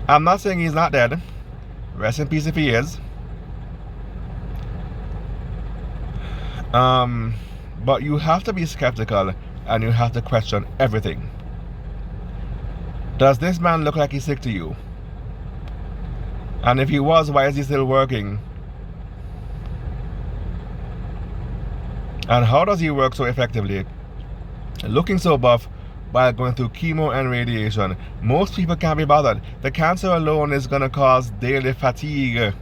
S1: I'm not saying he's not dead. Rest in peace if he is. But you have to be skeptical, and you have to question everything. Does this man look like he's sick to you? And if he was, why is he still working? And how does he work so effectively? Looking so buff while going through chemo and radiation. Most people can't be bothered. The cancer alone is going to cause daily fatigue.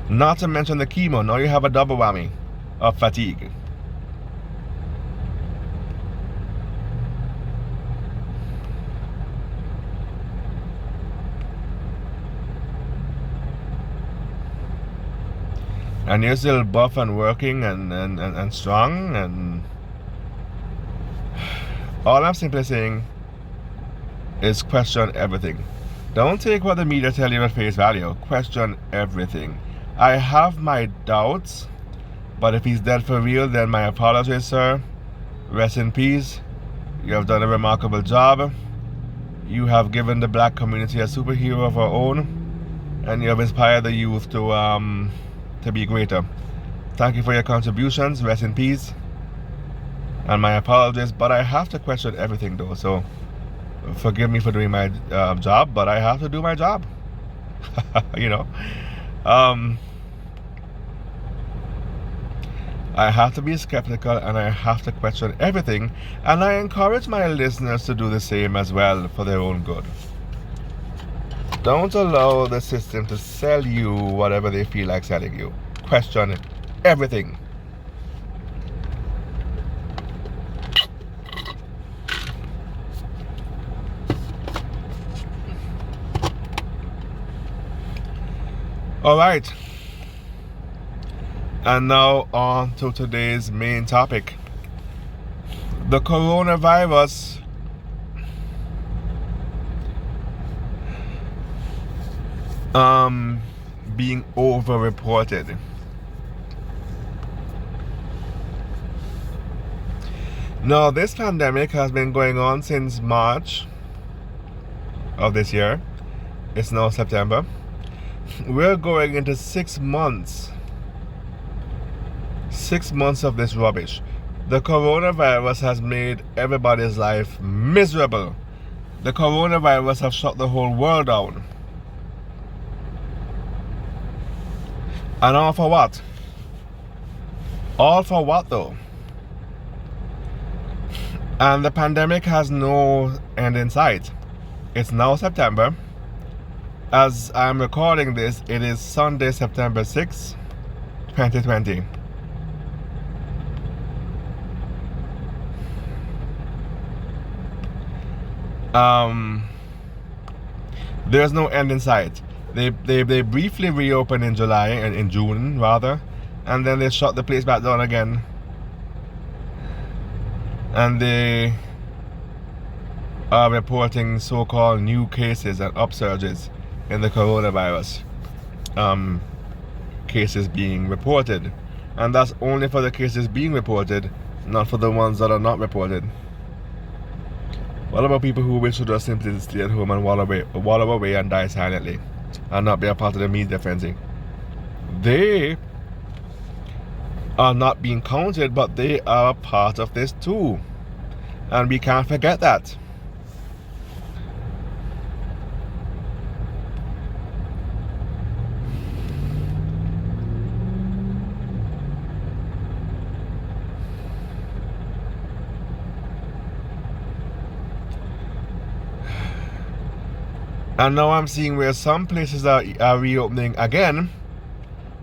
S1: Not to mention the chemo. Now you have a double whammy of fatigue. And you're still buff and working and strong, and all I'm simply saying is question everything. Don't take what the media tell you at face value. Question everything. I have my doubts, but if he's dead for real, then my apologies, sir. Rest in peace. You have done a remarkable job. You have given the black community a superhero of our own, and you have inspired the youth to be greater. Thank you for your contributions. Rest in peace. And my apologies, but I have to question everything though, so forgive me for doing my job, but I have to do my job. I have to be skeptical, and I have to question everything, and I encourage my listeners to do the same as well for their own good. Don't allow the system to sell you whatever they feel like selling you. Question everything. Alright, and now on to today's main topic. The coronavirus being over-reported. Now, this pandemic has been going on since March of this year. It's now September. We're going into 6 months. 6 months of this rubbish. The coronavirus has made everybody's life miserable. The coronavirus has shut the whole world down. And all for what? All for what though? And the pandemic has no end in sight. It's now September. As I'm recording this, it is Sunday, September 6, 2020. There's no end in sight. They briefly reopened in July and in June rather, and then they shut the place back down again. And they are reporting so-called new cases and upsurges in the coronavirus cases being reported. And that's only for the cases being reported, not for the ones that are not reported. What about people who wish to just simply stay at home and wallow away and die silently and not be a part of the media frenzy? They are not being counted, but they are a part of this too. And we can't forget that. And now I'm seeing where some places are reopening again,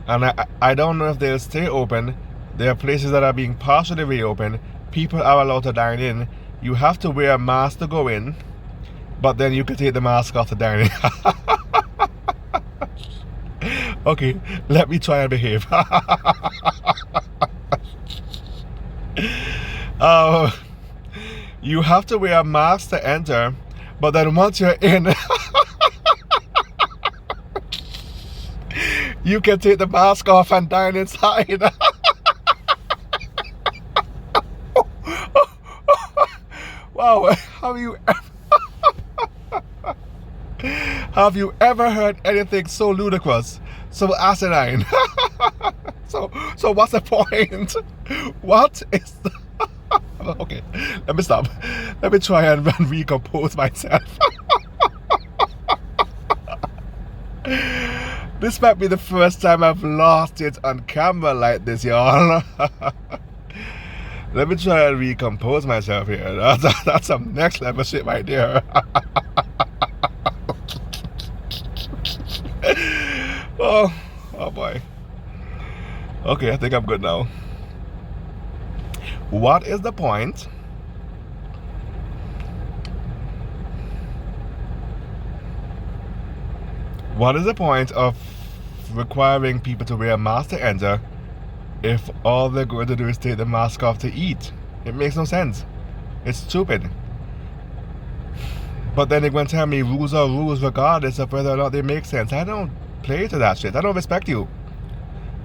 S1: and I don't know if they'll stay open. There are places that are being partially reopened. People are allowed to dine in. You have to wear a mask to go in, but then you can take the mask off to dine in. Okay, let me try and behave. You have to wear a mask to enter, but then once you're in, you can take the mask off and dine inside. Wow, have you ever heard anything so ludicrous, so asinine? So what's the point? What is the... Okay, let me stop. Let me try and recompose myself. This might be the first time I've lost it on camera like this, y'all. Let me try and recompose myself here. That's some next level shit right there. Oh boy. Okay, I think I'm good now. What is the point? What is the point of requiring people to wear a mask to enter if all they're going to do is take the mask off to eat? It makes no sense. It's stupid. But then they're going to tell me rules are rules regardless of whether or not they make sense. I don't play to that shit. I don't respect you.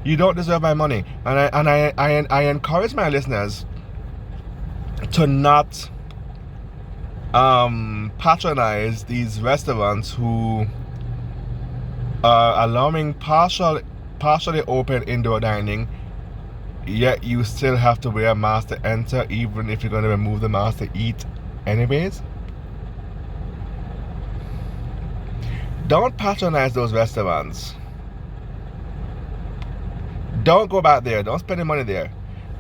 S1: You don't deserve my money. And I encourage my listeners to not patronize these restaurants who are allowing partially open indoor dining, yet you still have to wear a mask to enter, even if you're going to remove the mask to eat anyways. Don't patronize those restaurants. Don't go back there. Don't spend your money there.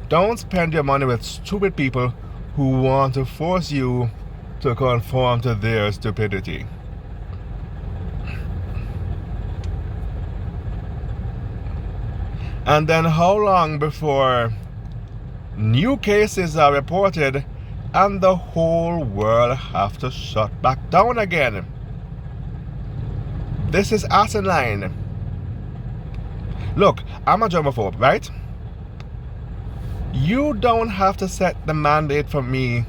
S1: Don't spend your money with stupid people who want to force you to conform to their stupidity. And then how long before new cases are reported and the whole world have to shut back down again? This is asinine. Look, I'm a germaphobe, right? You don't have to set the mandate for me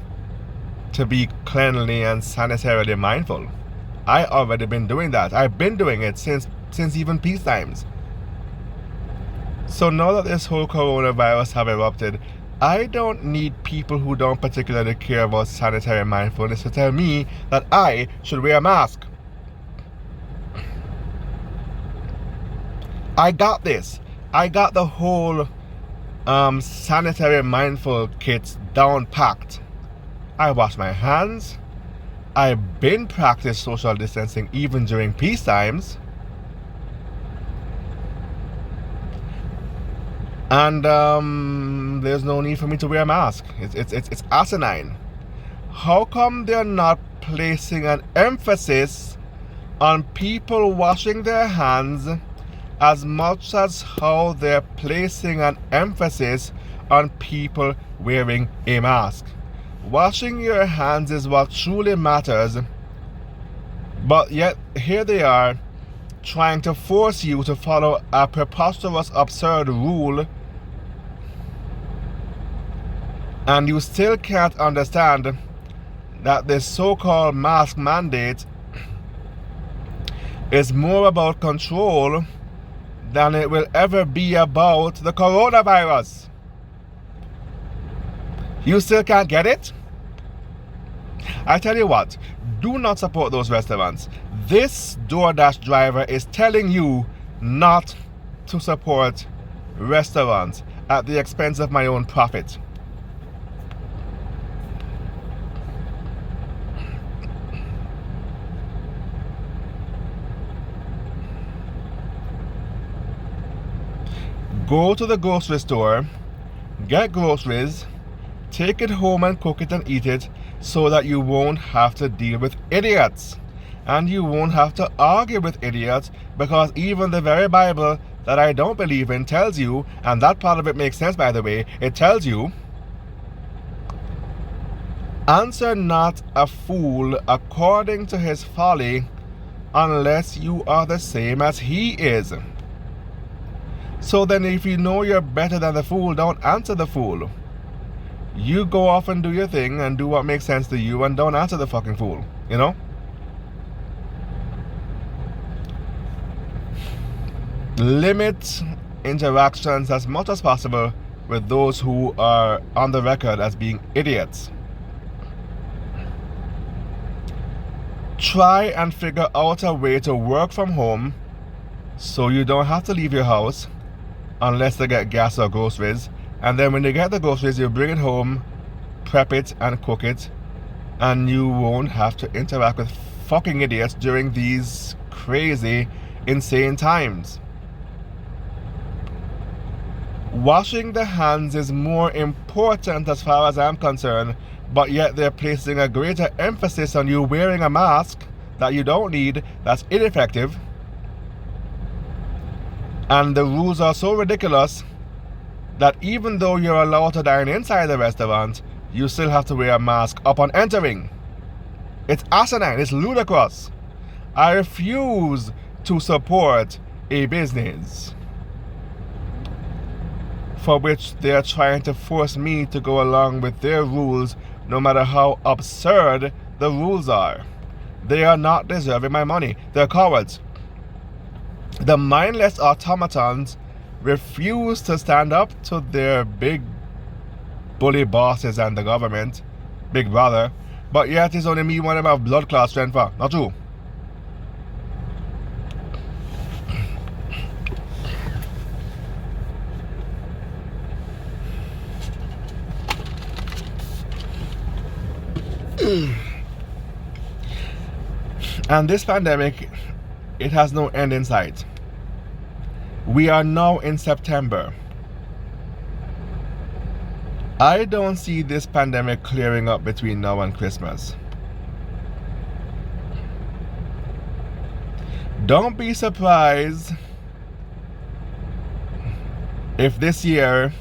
S1: to be cleanly and sanitarily mindful. I already been doing that. I've been doing it since even peace times. So now that this whole coronavirus have erupted, I don't need people who don't particularly care about sanitary mindfulness to tell me that I should wear a mask. I got this. I got the whole sanitary mindful kits down packed. I wash my hands. I've been practice social distancing even during peace times. And there's no need for me to wear a mask. It's asinine. How come they're not placing an emphasis on people washing their hands as much as how they're placing an emphasis on people wearing a mask? Washing your hands is what truly matters, but yet here they are trying to force you to follow a preposterous, absurd rule, and you still can't understand that this so-called mask mandate is more about control than it will ever be about the coronavirus. You still can't get it? I tell you what, do not support those restaurants. This DoorDash driver is telling you not to support restaurants at the expense of my own profit. Go to the grocery store, get groceries, take it home and cook it and eat it so that you won't have to deal with idiots. And you won't have to argue with idiots, because even the very Bible that I don't believe in tells you, and that part of it makes sense by the way, it tells you, answer not a fool according to his folly unless you are the same as he is. So then if you know you're better than the fool, don't answer the fool. You go off and do your thing and do what makes sense to you, and don't answer the fucking fool, you know? Limit interactions as much as possible with those who are on the record as being idiots. Try and figure out a way to work from home so you don't have to leave your house unless to get gas or groceries. And then when you get the groceries, you bring it home, prep it and cook it, and you won't have to interact with fucking idiots during these crazy, insane times. Washing the hands is more important as far as I'm concerned, but yet they're placing a greater emphasis on you wearing a mask that you don't need, that's ineffective. And the rules are so ridiculous that even though you're allowed to dine inside the restaurant, you still have to wear a mask upon entering. It's asinine, it's ludicrous. I refuse to support a business for which they are trying to force me to go along with their rules, no matter how absurd the rules are. They are not deserving my money. They're cowards. The mindless automatons refuse to stand up to their big bully bosses and the government, Big Brother, but yet it's only me one of my blood clot strength for. Not true. And this pandemic, it has no end in sight. We are now in September. I don't see this pandemic clearing up between now and Christmas. Don't be surprised if this year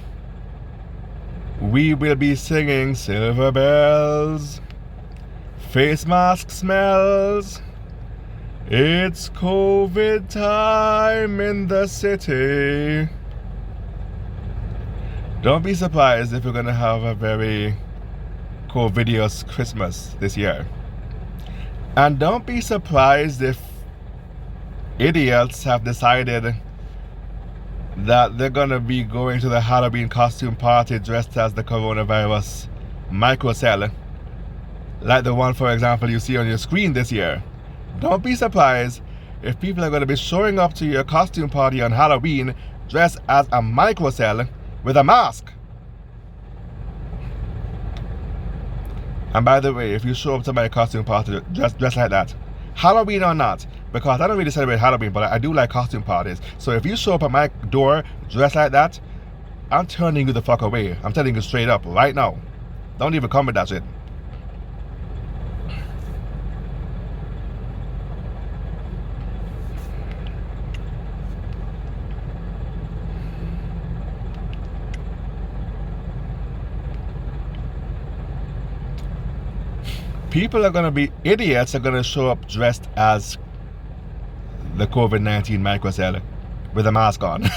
S1: we will be singing silver bells, face mask smells, It's COVID time in the city. Don't be surprised if we're gonna have a very COVIDious Christmas this year. And don't be surprised if idiots have decided that they're gonna be going to the Halloween costume party dressed as the coronavirus microcell, like the one, for example, you see on your screen this year. Don't be surprised if people are going to be showing up to your costume party on Halloween dressed as a microcell with a mask. And by the way, if you show up to my costume party dressed like that, Halloween or not, because I don't really celebrate Halloween, but I do like costume parties. So if you show up at my door dressed like that, I'm turning you the fuck away. I'm telling you straight up right now. Don't even come with that shit. People are going to be idiots, are going to show up dressed as the COVID-19 microcell with a mask on.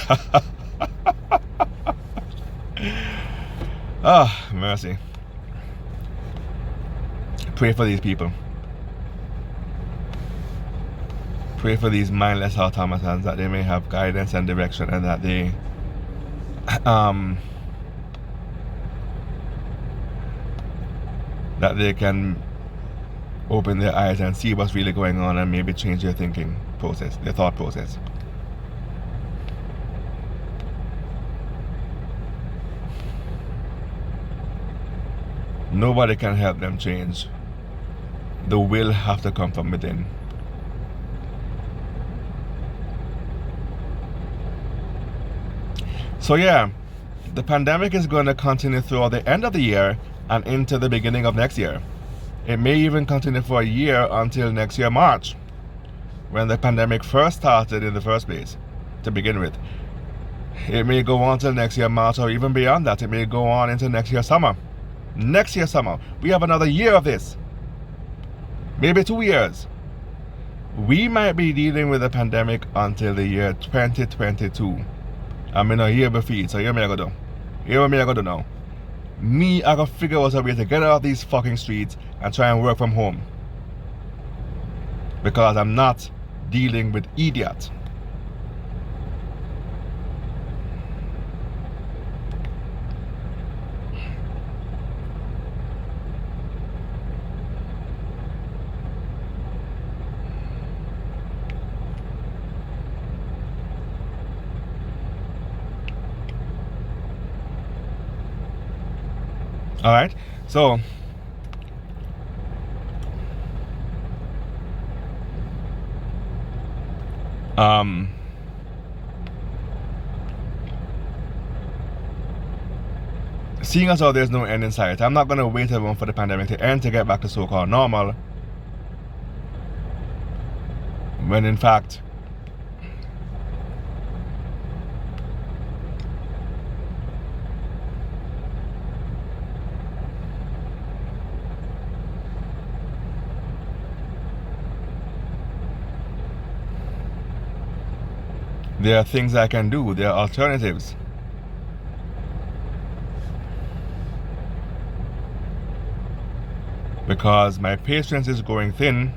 S1: Oh, mercy. Pray for these people. Pray for these mindless automatons that they may have guidance and direction, and that they can open their eyes and see what's really going on, and maybe change their thinking process, their thought process. Nobody can help them change. The will have to come from within. So yeah, the pandemic is going to continue throughout the end of the year and into the beginning of next year. It may even continue for a year until next year March, when the pandemic first started in the first place, to begin with. It may go on till next year March, or even beyond that. It may go on into next year summer. Next year summer. We have another year of this. Maybe 2 years. We might be dealing with the pandemic until the year 2022. I'm in a year before, so hear me I go do. Hear me I go do now. Me, I gotta figure out a way to get out of these fucking streets and try and work from home. Because I'm not dealing with idiots. All right, so seeing as how there's no end in sight, I'm not going to wait around for the pandemic to end to get back to so-called normal, when in fact there are things I can do, there are alternatives. Because my patience is growing thin,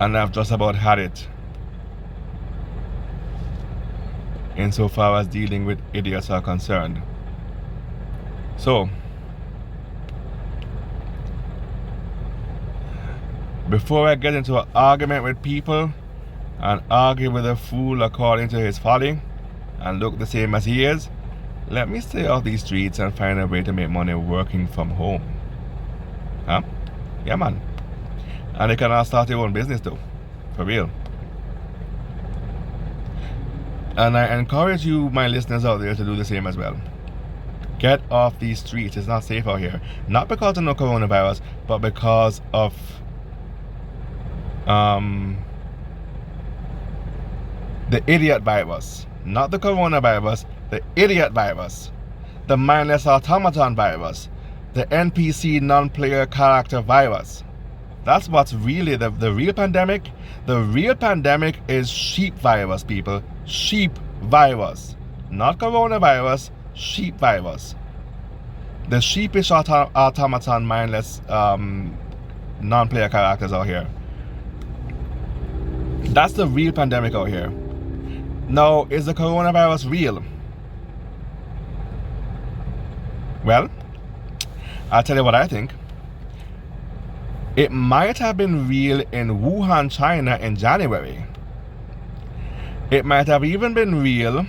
S1: and I've just about had it insofar as dealing with idiots are concerned. So, before I get into an argument with people and argue with a fool according to his folly and look the same as he is, let me stay off these streets and find a way to make money working from home. Huh? Yeah, man. And you can all start your own business too. For real. And I encourage you, my listeners out there, to do the same as well. Get off these streets. It's not safe out here. Not because of no coronavirus, but because of the idiot virus. Not the coronavirus, the idiot virus. The mindless automaton virus. The NPC non-player character virus. That's what's really the real pandemic. The real pandemic is sheep virus, people. Sheep virus. Not coronavirus, sheep virus. The sheepish automaton, mindless non-player characters out here. That's the real pandemic out here. Now, is the coronavirus real? Well, I'll tell you what I think. It might have been real in Wuhan, China in January. It might have even been real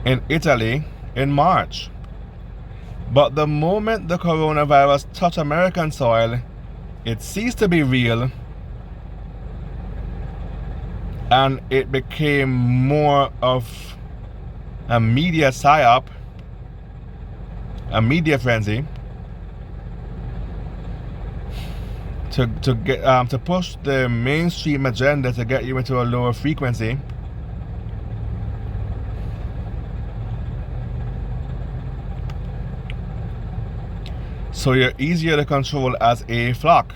S1: in Italy in March. But the moment the coronavirus touched American soil, it ceased to be real and it became more of a media psyop, a media frenzy to get to push the mainstream agenda to get you into a lower frequency. So you're easier to control as a flock,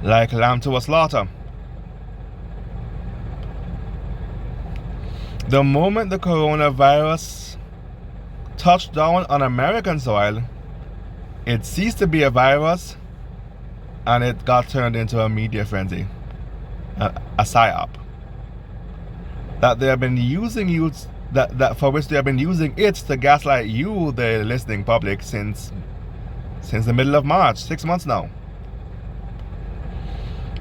S1: like lamb to a slaughter. The moment the coronavirus touched down on American soil, it ceased to be a virus and it got turned into a media frenzy, a psyop. That they have been using you, that for which they have been using it to gaslight you, the listening public, since the middle of March, 6 months now.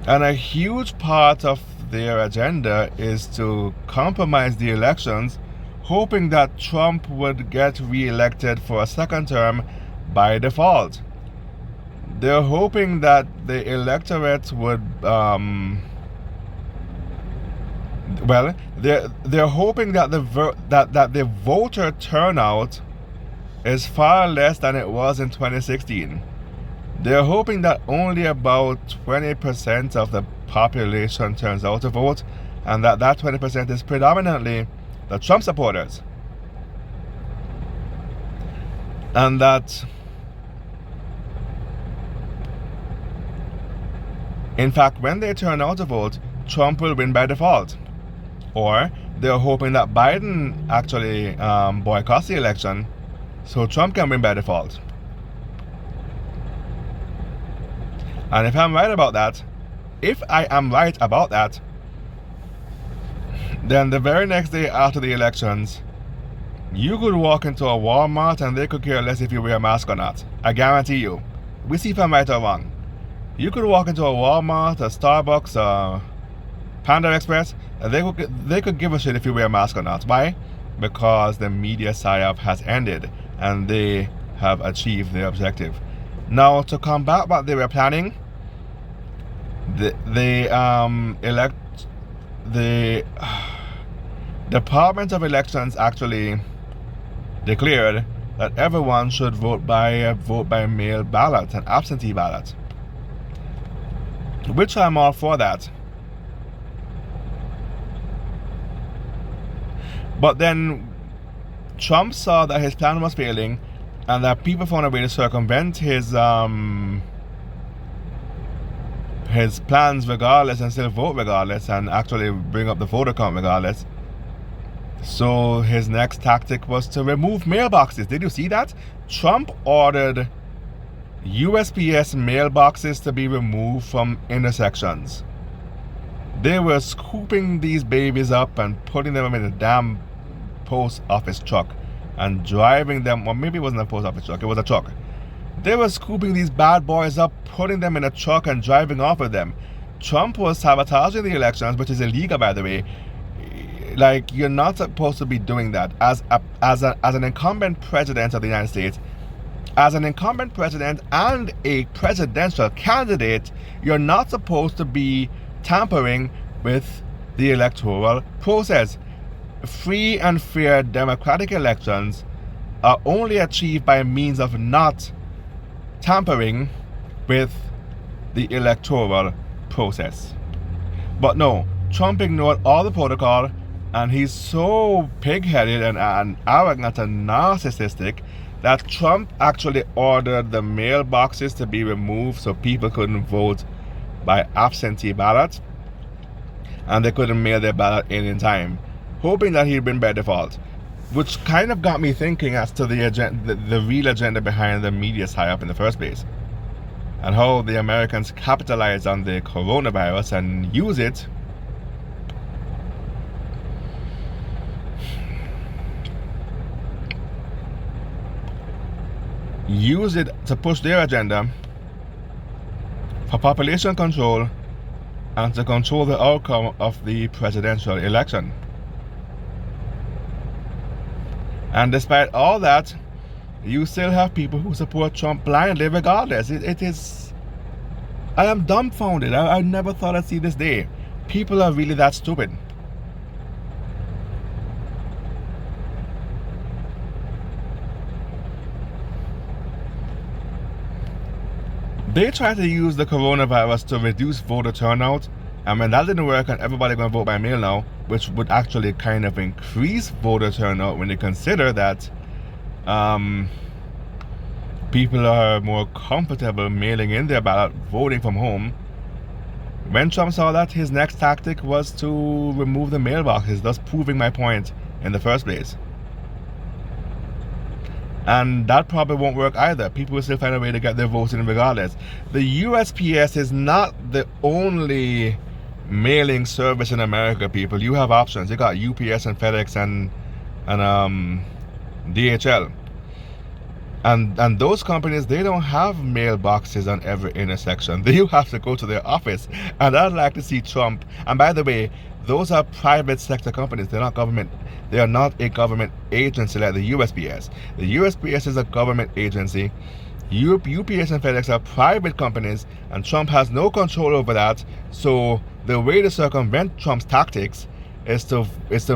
S1: And a huge part of their agenda is to compromise the elections, hoping that Trump would get re-elected for a second term by default. They're hoping that the electorate would they're hoping that the voter turnout is far less than it was in 2016. They're hoping that only about 20% of the population turns out to vote, and that 20% is predominantly the Trump supporters. And that, in fact, when they turn out to vote, Trump will win by default. Or they're hoping that Biden actually boycotts the election so Trump can win by default. And if I'm right about that, then the very next day after the elections, you could walk into a Walmart and they could care less if you wear a mask or not. I guarantee you. We see if I'm right or wrong. You could walk into a Walmart, a Starbucks, a Panda Express, and they could give a shit if you wear a mask or not. Why? Because the media psyop has ended and they have achieved their objective. Now, to combat what they were planning, the Department of Elections actually declared that everyone should vote by mail ballot, an absentee ballot, which I'm all for that. But then Trump saw that his plan was failing and that people found a way to circumvent his plans regardless and still vote regardless and actually bring up the voter count regardless. So his next tactic was to remove mailboxes. Did you see that? Trump ordered USPS mailboxes to be removed from intersections. They were scooping these babies up and putting them in a damn post office truck and driving them, or maybe it wasn't a post office truck, it was a truck. They were scooping these bad boys up, putting them in a truck and driving off with them. Trump was sabotaging the elections, which is illegal, by the way. Like, you're not supposed to be doing that. As an incumbent president of the United States, as an incumbent president and a presidential candidate, you're not supposed to be tampering with the electoral process. Free and fair democratic elections are only achieved by means of not tampering with the electoral process. But no, Trump ignored all the protocol, and he's so pig-headed and arrogant and narcissistic that Trump actually ordered the mailboxes to be removed so people couldn't vote by absentee ballot, and they couldn't mail their ballot in time, hoping that he'd win by default, which kind of got me thinking as to the real agenda behind the media psyop in the first place, and how the Americans capitalized on the coronavirus and use it to push their agenda for population control and to control the outcome of the presidential election. And despite all that, you still have people who support Trump blindly regardless. It is... I am dumbfounded. I never thought I'd see this day. People are really that stupid. They tried to use the coronavirus to reduce voter turnout, and when that didn't work and everybody gonna vote by mail now, which would actually kind of increase voter turnout when you consider that people are more comfortable mailing in their ballot, voting from home. When Trump saw that, his next tactic was to remove the mailboxes, thus proving my point in the first place. And that probably won't work either. People will still find a way to get their votes in regardless. The USPS is not the only mailing service in America, people. You have options. You got UPS and FedEx and DHL. And those companies, they don't have mailboxes on every intersection. You have to go to their office. And I'd like to see Trump. And by the way, those are private sector companies. They're not government. They are not a government agency like the USPS. The USPS is a government agency. UPS and FedEx are private companies, and Trump has no control over that. So the way to circumvent Trump's tactics is to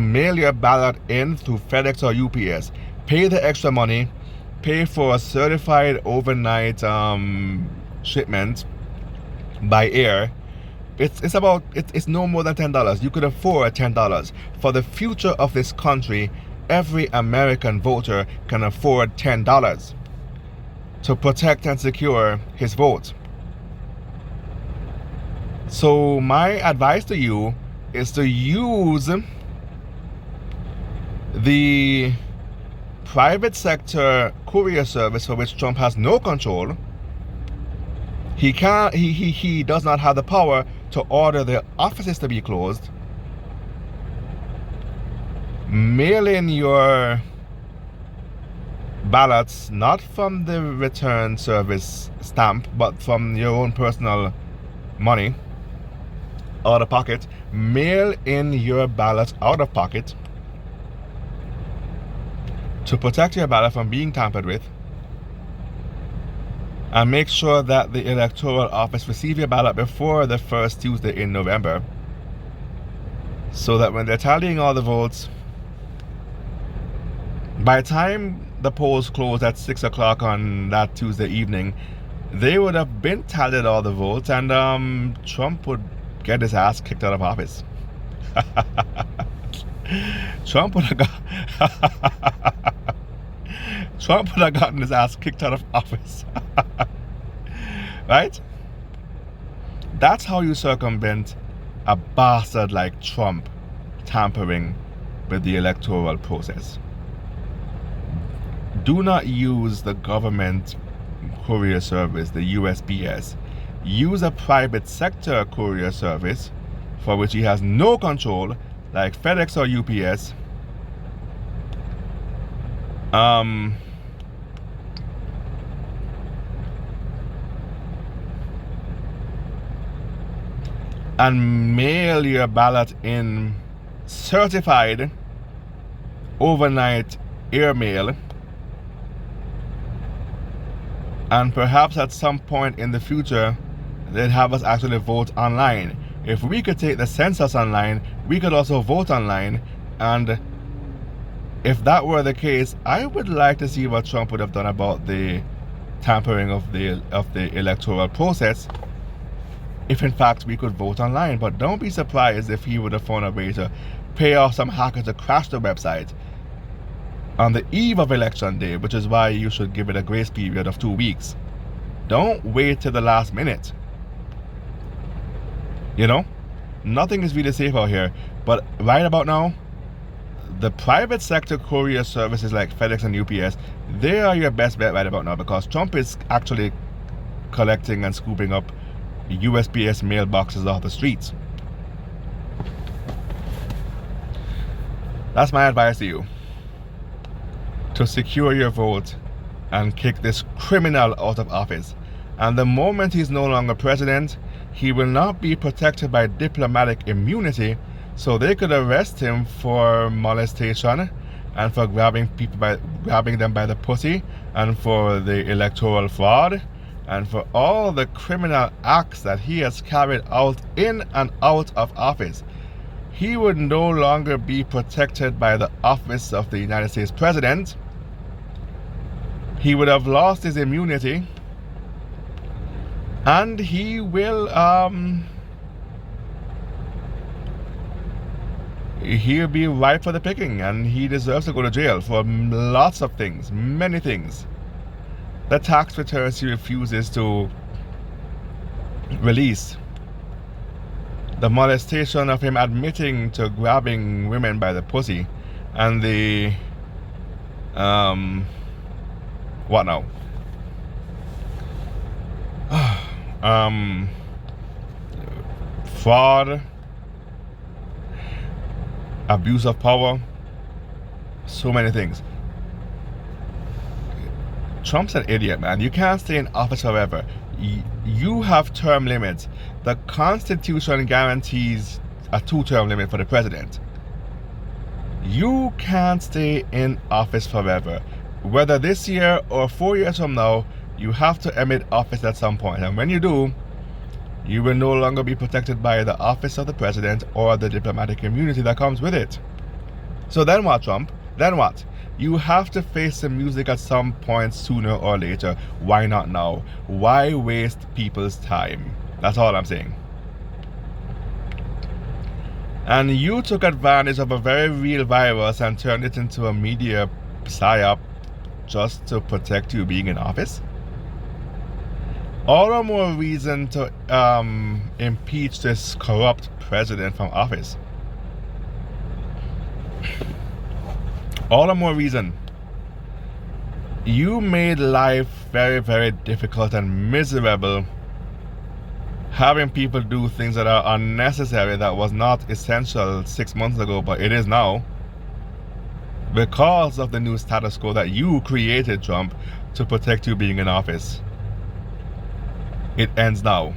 S1: mail your ballot in through FedEx or UPS. Pay the extra money. Pay for a certified overnight shipment by air. It's no more than $10. You could afford $10. For the future of this country, every American voter can afford $10 to protect and secure his vote. So my advice to you is to use the private sector courier service for which Trump has no control. He does not have the power to order the offices to be closed. Mail in your ballots not from the return service stamp, but from your own personal money out of pocket. Mail in your ballots out of pocket to protect your ballot from being tampered with. And make sure that the electoral office receive your ballot before the first Tuesday in November, so that when they're tallying all the votes, by the time the polls close at 6 o'clock on that Tuesday evening, they would have been tallied all the votes, and Trump would get his ass kicked out of office. Trump would have gotten his ass kicked out of office. Right? That's how you circumvent a bastard like Trump tampering with the electoral process. Do not use the government courier service, the USPS. Use a private sector courier service for which he has no control, like FedEx or UPS. And mail your ballot in certified overnight airmail, and perhaps at some point in the future they'd have us actually vote online. If we could take the census online, we could also vote online. And if that were the case, I would like to see what Trump would have done about the tampering of the electoral process, if in fact we could vote online. But don't be surprised if he would have found a way to pay off some hacker to crash the website on the eve of election day, which is why you should give it a grace period of 2 weeks. Don't wait till the last minute. You know, nothing is really safe out here. But right about now, the private sector courier services like FedEx and UPS, they are your best bet right about now, because Trump is actually collecting and scooping up USPS mailboxes off the streets. That's my advice to you. To secure your vote and kick this criminal out of office. And the moment he's no longer president, he will not be protected by diplomatic immunity, so they could arrest him for molestation and for grabbing them by the pussy, and for the electoral fraud, and for all the criminal acts that he has carried out in and out of office. He would no longer be protected by the office of the United States President. He would have lost his immunity, and he will he'll be ripe for the picking, and he deserves to go to jail for lots of things, many things. The tax returns he refuses to release, the molestation of him admitting to grabbing women by the pussy, and the what now? Fraud, abuse of power, so many things. Trump's an idiot, man. You can't stay in office forever. You have term limits. The Constitution guarantees a 2-term limit for the president. You can't stay in office forever. Whether this year or 4 years from now, you have to emit office at some point. And when you do, you will no longer be protected by the office of the president or the diplomatic immunity that comes with it. So then what, Trump? Then what? You have to face the music at some point sooner or later. Why not now? Why waste people's time? That's all I'm saying. And you took advantage of a very real virus and turned it into a media psyop just to protect you being in office? All the more reason to impeach this corrupt president from office. All the more reason. You made life very, very difficult and miserable, having people do things that are unnecessary, that was not essential 6 months ago, but it is now, because of the new status quo that you created, Trump, to protect you being in office. It ends now.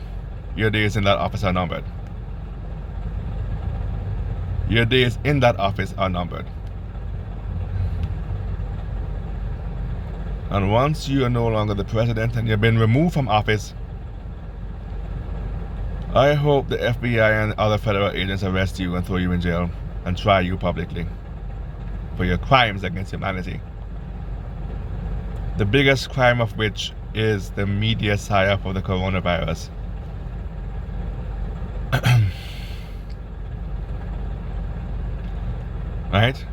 S1: Your days in that office are numbered. Your days in that office are numbered. And once you are no longer the president and you've been removed from office, I hope the FBI and other federal agents arrest you and throw you in jail and try you publicly for your crimes against humanity. The biggest crime of which is the media psyop of the coronavirus. Right?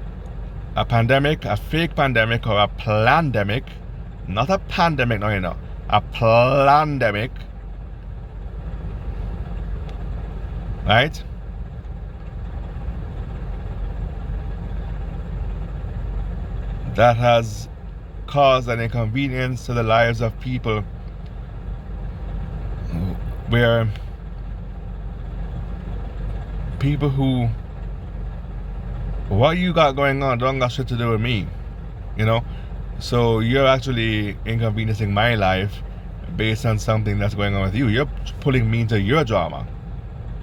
S1: A pandemic, a fake pandemic, or a plandemic, not a pandemic, no, you know, a plandemic, right? That has caused an inconvenience to the lives of people, where people who, what you got going on don't got shit to do with me, you know? So you're actually inconveniencing my life based on something that's going on with you. You're pulling me into your drama.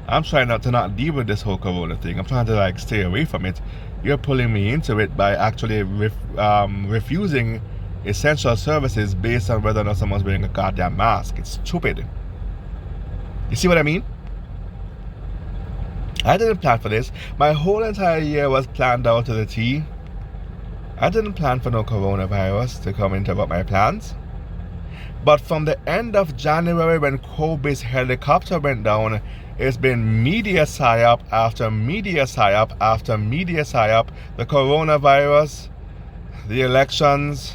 S1: I'm trying not to deal with this whole corona thing. I'm trying to stay away from it. You're pulling me into it by actually refusing essential services based on whether or not someone's wearing a goddamn mask. It's stupid. You see what I mean? I didn't plan for this. My whole entire year was planned out to the T. I didn't plan for no coronavirus to come interrupt my plans. But from the end of January, when Kobe's helicopter went down, it's been media psyop after media psyop after media psyop. The coronavirus, the elections,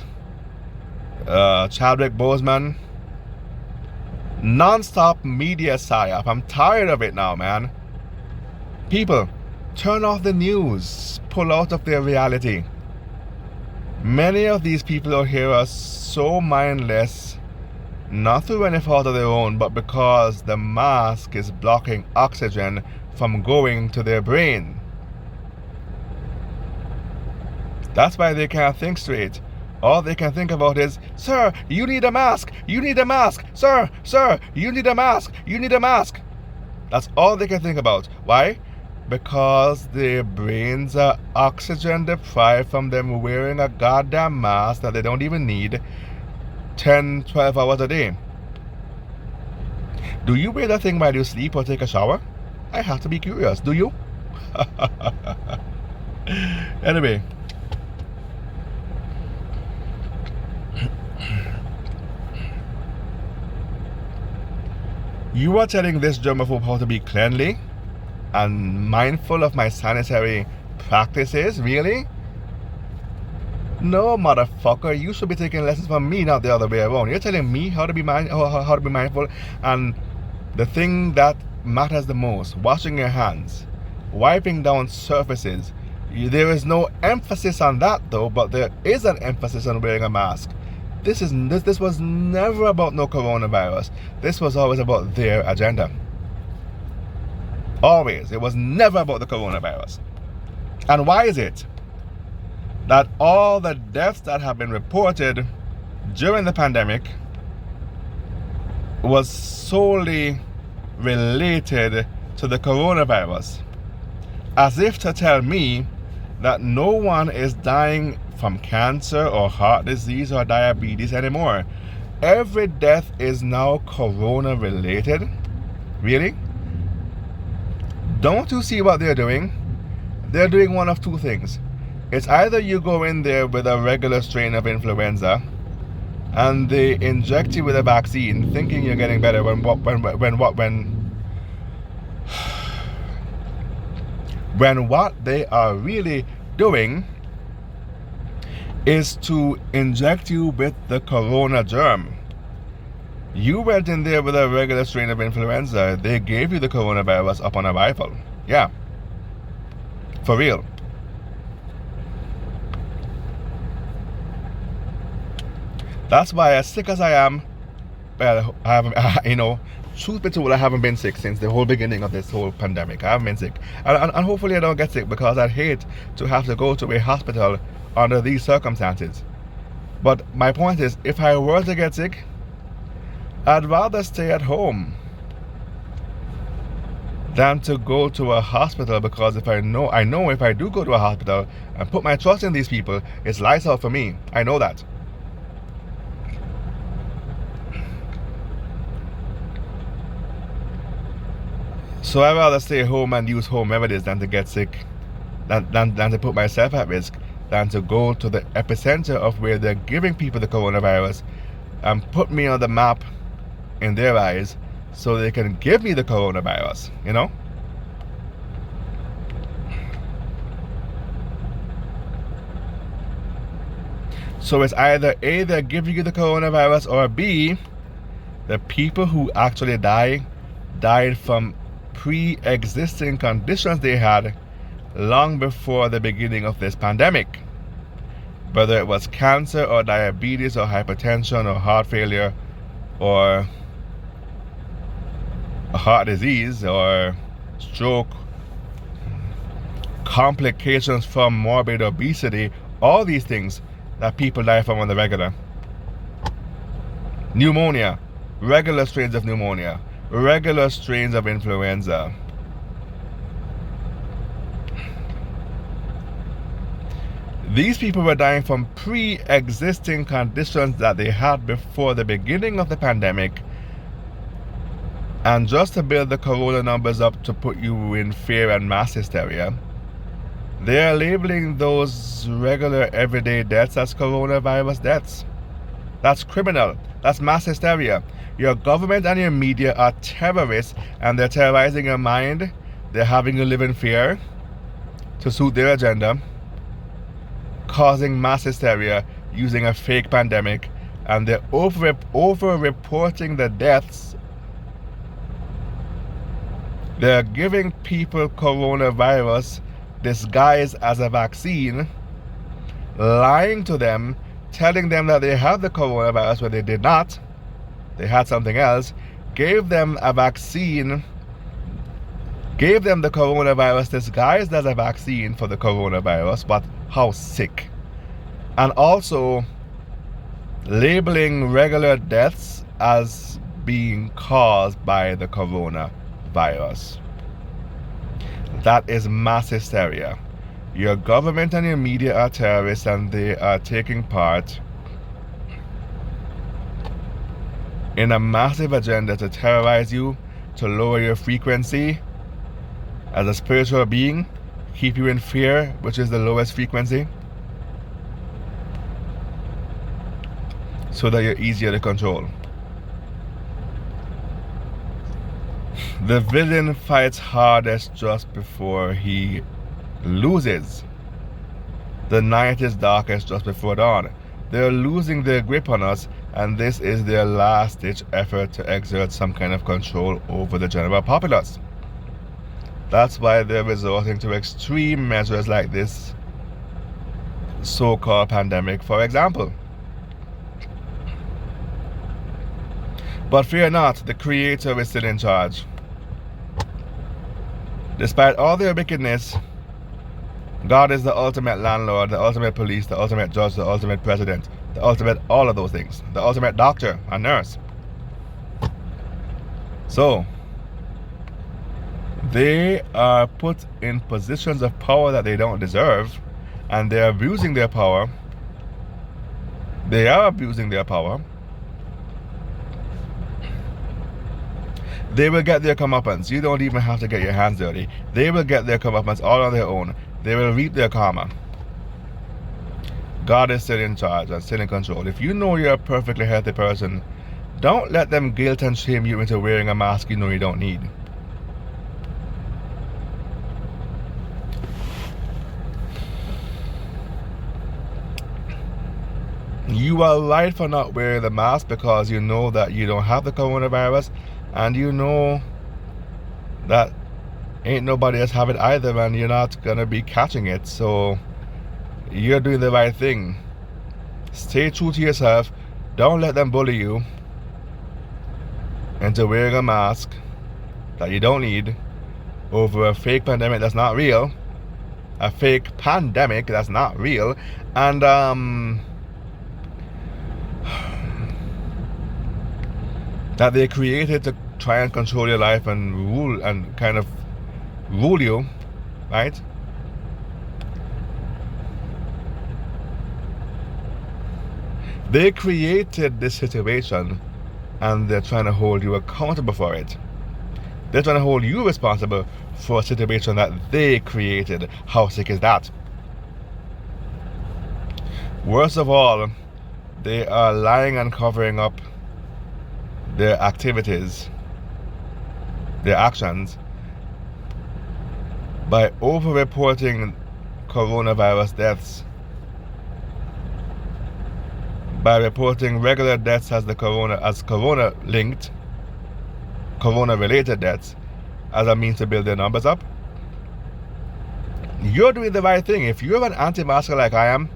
S1: Chadwick Boseman, non-stop media psyop. I'm tired of it now, man. People, turn off the news, pull out of their reality. Many of these people out here are so mindless, not through any fault of their own, but because the mask is blocking oxygen from going to their brain. That's why they can't think straight. All they can think about is, sir, you need a mask, you need a mask, sir, you need a mask, you need a mask. That's all they can think about. Why? Because their brains are oxygen deprived from them wearing a goddamn mask that they don't even need 10, 12 hours a day. Do you wear that thing while you sleep or take a shower? I have to be curious. Do you? Anyway. You are telling this germaphobe how to be cleanly and mindful of my sanitary practices? Really? No, motherfucker. You should be taking lessons from me, not the other way around. You're telling me how to be mindful, and the thing that matters the most, washing your hands, wiping down surfaces. There is no emphasis on that though, but there is an emphasis on wearing a mask. This was never about no coronavirus. This was always about their agenda. Always. It was never about the coronavirus. And why is it that all the deaths that have been reported during the pandemic was solely related to the coronavirus? As if to tell me that no one is dying from cancer or heart disease or diabetes anymore. Every death is now corona related. Really? Don't you see what they're doing? They're doing one of two things. It's either you go in there with a regular strain of influenza and they inject you with a vaccine thinking you're getting better when what they are really doing is to inject you with the corona germ. You went in there with a regular strain of influenza. They gave you the coronavirus upon arrival. Yeah. For real. That's why, as sick as I am, well, I haven't, truth be told, I haven't been sick since the whole beginning of this whole pandemic. I haven't been sick. And hopefully I don't get sick, because I'd hate to have to go to a hospital under these circumstances. But my point is, if I were to get sick, I'd rather stay at home than to go to a hospital, because if I know if I do go to a hospital and put my trust in these people, it's lights out for me. I know that. So I'd rather stay home and use home remedies than to get sick, than to put myself at risk, than to go to the epicenter of where they're giving people the coronavirus and put me on the map in their eyes so they can give me the coronavirus, So it's either A, they're giving you the coronavirus, or B, the people who actually died from pre-existing conditions they had long before the beginning of this pandemic. Whether it was cancer or diabetes or hypertension or heart failure or a heart disease or stroke, complications from morbid obesity, all these things that people die from on the regular. Pneumonia, regular strains of pneumonia, regular strains of influenza. These people were dying from pre-existing conditions that they had before the beginning of the pandemic. And just to build the corona numbers up to put you in fear and mass hysteria, they are labeling those regular everyday deaths as coronavirus deaths. That's criminal. That's mass hysteria. Your government and your media are terrorists, and they're terrorizing your mind. They're having you live in fear to suit their agenda. causing mass hysteria using a fake pandemic, and they're over-reporting the deaths. They're giving people coronavirus disguised as a vaccine, lying to them, telling them that they have the coronavirus when they did not. They had something else, gave them a vaccine, gave them the coronavirus disguised as a vaccine for the coronavirus, but how sick. And also labeling regular deaths as being caused by the coronavirus. That is mass hysteria. Your government and your media are terrorists, and they are taking part in a massive agenda to terrorize you, to lower your frequency as a spiritual being, keep you in fear, which is the lowest frequency, so that you're easier to control. The villain fights hardest just before he loses. The night is darkest just before dawn. They're losing their grip on us, and this is their last-ditch effort to exert some kind of control over the general populace. That's why they're resorting to extreme measures like this so-called pandemic, for example. But fear not, the Creator is still in charge. Despite all their wickedness, God is the ultimate landlord, the ultimate police, the ultimate judge, the ultimate president, the ultimate all of those things, the ultimate doctor and nurse. So, they are put in positions of power that they don't deserve, and they're abusing their power. They are abusing their power. They will get their comeuppance. You don't even have to get your hands dirty. They will get their comeuppance all on their own. They will reap their karma. God is still in charge and still in control. If you know you're a perfectly healthy person, don't let them guilt and shame you into wearing a mask you know you don't need. You are right for not wearing the mask because you know that you don't have the coronavirus, and you know that ain't nobody else have it either, and you're not gonna be catching it. So you're doing the right thing. Stay true to yourself. Don't let them bully you into wearing a mask that you don't need over a fake pandemic that's not real. A fake pandemic that's not real. And that they created to try and control your life and rule and kind of rule you, right? They created this situation, and they're trying to hold you accountable for it. They're trying to hold you responsible for a situation that they created. How sick is that? Worst of all, they are lying and covering up their activities, their actions, by over-reporting coronavirus deaths, by reporting regular deaths as corona-linked, corona-related deaths, as a means to build their numbers up. You're doing the right thing. If you're an anti-masker like I am,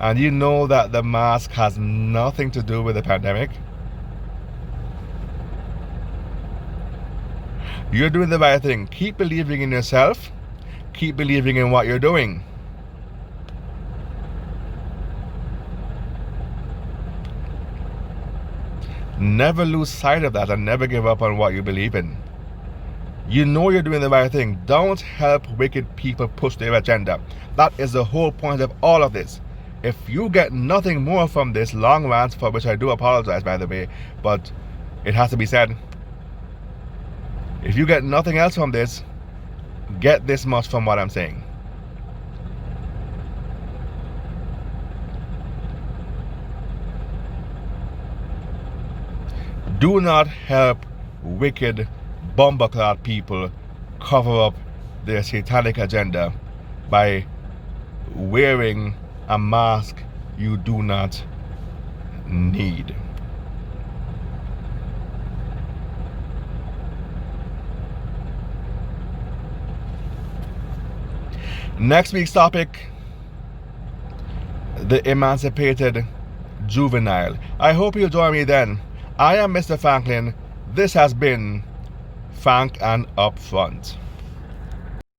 S1: and you know that the mask has nothing to do with the pandemic, you're doing the right thing. Keep believing in yourself. Keep believing in what you're doing. Never lose sight of that, and never give up on what you believe in. You know you're doing the right thing. Don't help wicked people push their agenda. That is the whole point of all of this. If you get nothing more from this long rant, for which I do apologize, by the way, but it has to be said, if you get nothing else from this, get this much from what I'm saying. Do not help wicked, bomber-clad people cover up their satanic agenda by wearing a mask you do not need. Next week's topic, the emancipated juvenile. I hope you'll join me then. I am Mr. Franklin. This has been Frank and Upfront.